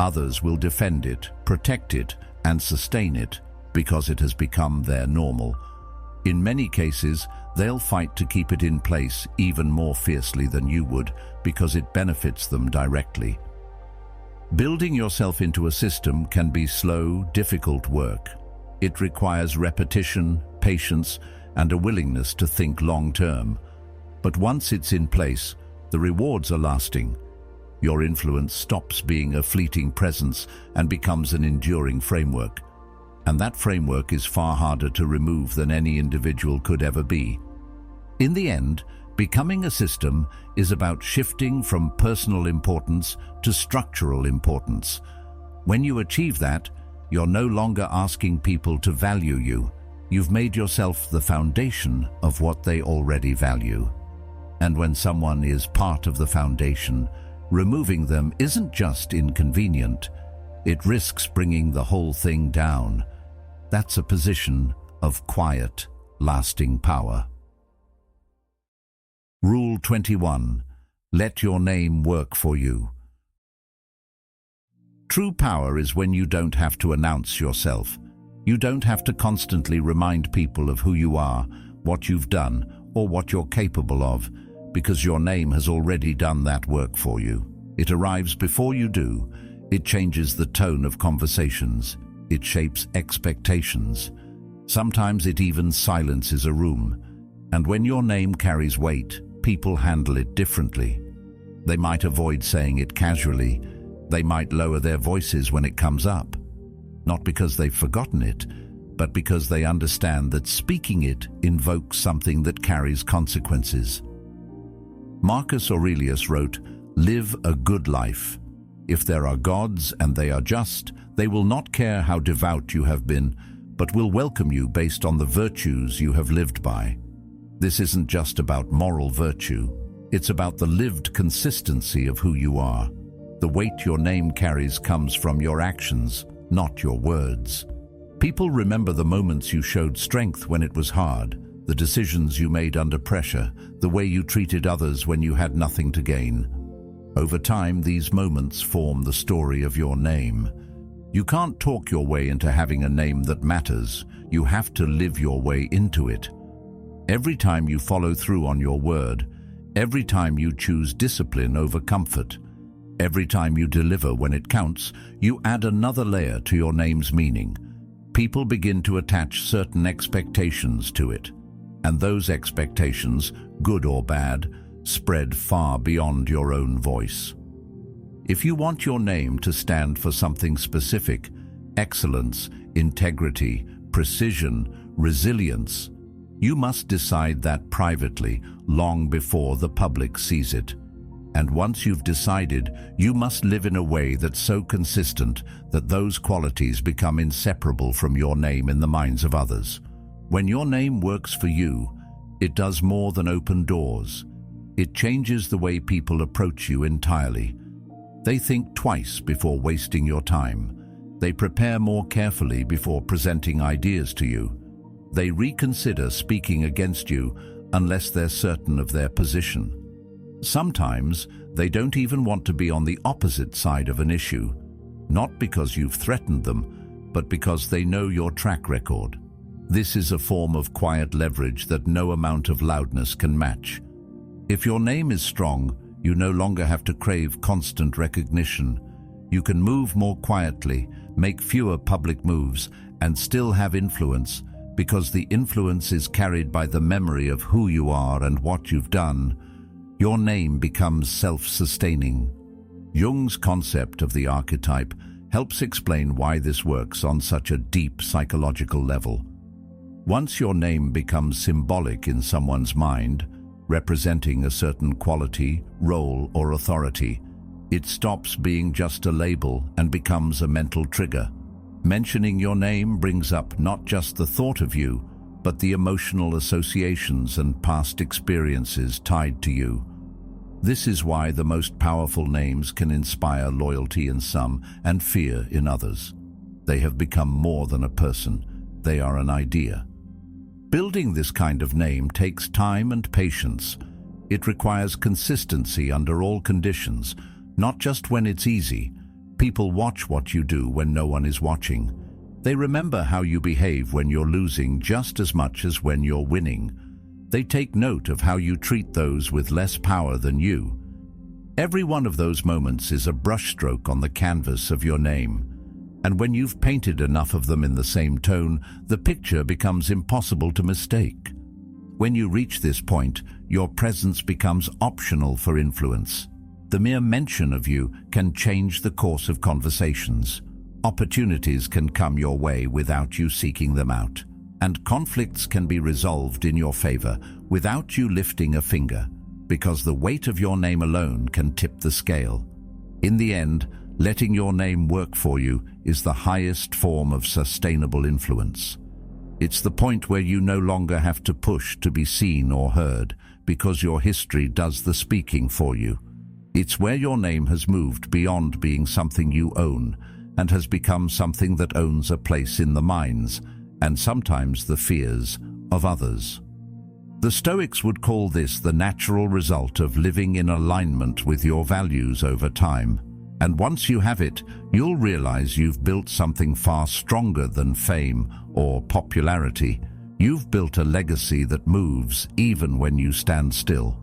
Others will defend it, protect it, and sustain it because it has become their normal. In many cases, they'll fight to keep it in place even more fiercely than you would because it benefits them directly. Building yourself into a system can be slow, difficult work. It requires repetition, patience, and a willingness to think long-term. But once it's in place, the rewards are lasting. Your influence stops being a fleeting presence and becomes an enduring framework. And that framework is far harder to remove than any individual could ever be. In the end, becoming a system is about shifting from personal importance to structural importance. When you achieve that, you're no longer asking people to value you. You've made yourself the foundation of what they already value. And when someone is part of the foundation, removing them isn't just inconvenient, it risks bringing the whole thing down. That's a position of quiet, lasting power. Rule 21. Let your name work for you. True power is when you don't have to announce yourself. You don't have to constantly remind people of who you are, what you've done, or what you're capable of, because your name has already done that work for you. It arrives before you do. It changes the tone of conversations. It shapes expectations. Sometimes it even silences a room. And when your name carries weight, people handle it differently. They might avoid saying it casually. They might lower their voices when it comes up. Not because they've forgotten it, but because they understand that speaking it invokes something that carries consequences. Marcus Aurelius wrote, "Live a good life. If there are gods and they are just, they will not care how devout you have been, but will welcome you based on the virtues you have lived by." This isn't just about moral virtue. It's about the lived consistency of who you are. The weight your name carries comes from your actions, not your words. People remember the moments you showed strength when it was hard, the decisions you made under pressure, the way you treated others when you had nothing to gain. Over time, these moments form the story of your name. You can't talk your way into having a name that matters. You have to live your way into it. Every time you follow through on your word, every time you choose discipline over comfort, every time you deliver when it counts, you add another layer to your name's meaning. People begin to attach certain expectations to it, and those expectations, good or bad, spread far beyond your own voice. If you want your name to stand for something specific, excellence, integrity, precision, resilience, you must decide that privately, long before the public sees it. And once you've decided, you must live in a way that's so consistent that those qualities become inseparable from your name in the minds of others. When your name works for you, it does more than open doors. It changes the way people approach you entirely. They think twice before wasting your time. They prepare more carefully before presenting ideas to you. They reconsider speaking against you unless they're certain of their position. Sometimes they don't even want to be on the opposite side of an issue, not because you've threatened them, but because they know your track record. This is a form of quiet leverage that no amount of loudness can match. If your name is strong, you no longer have to crave constant recognition. You can move more quietly, make fewer public moves, and still have influence, because the influence is carried by the memory of who you are and what you've done. Your name becomes self-sustaining. Jung's concept of the archetype helps explain why this works on such a deep psychological level. Once your name becomes symbolic in someone's mind, representing a certain quality, role, or authority, it stops being just a label and becomes a mental trigger. Mentioning your name brings up not just the thought of you, but the emotional associations and past experiences tied to you. This is why the most powerful names can inspire loyalty in some and fear in others. They have become more than a person. They are an idea. Building this kind of name takes time and patience. It requires consistency under all conditions, not just when it's easy. People watch what you do when no one is watching. They remember how you behave when you're losing just as much as when you're winning. They take note of how you treat those with less power than you. Every one of those moments is a brushstroke on the canvas of your name. And when you've painted enough of them in the same tone, the picture becomes impossible to mistake. When you reach this point, your presence becomes optional for influence. The mere mention of you can change the course of conversations. Opportunities can come your way without you seeking them out. And conflicts can be resolved in your favor without you lifting a finger, because the weight of your name alone can tip the scale. In the end, letting your name work for you is the highest form of sustainable influence. It's the point where you no longer have to push to be seen or heard, because your history does the speaking for you. It's where your name has moved beyond being something you own and has become something that owns a place in the minds, and sometimes the fears, of others. The Stoics would call this the natural result of living in alignment with your values over time. And once you have it, you'll realize you've built something far stronger than fame or popularity. You've built a legacy that moves even when you stand still.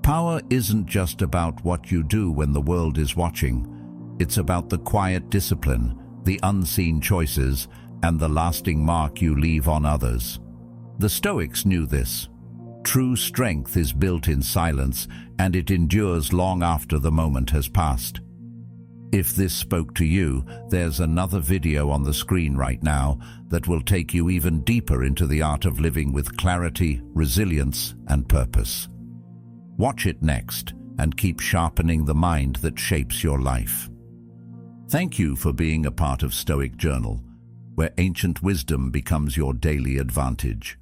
Power isn't just about what you do when the world is watching. It's about the quiet discipline, the unseen choices, and the lasting mark you leave on others. The Stoics knew this. True strength is built in silence, and it endures long after the moment has passed. If this spoke to you, there's another video on the screen right now that will take you even deeper into the art of living with clarity, resilience, and purpose. Watch it next and keep sharpening the mind that shapes your life. Thank you for being a part of Stoic Journal, where ancient wisdom becomes your daily advantage.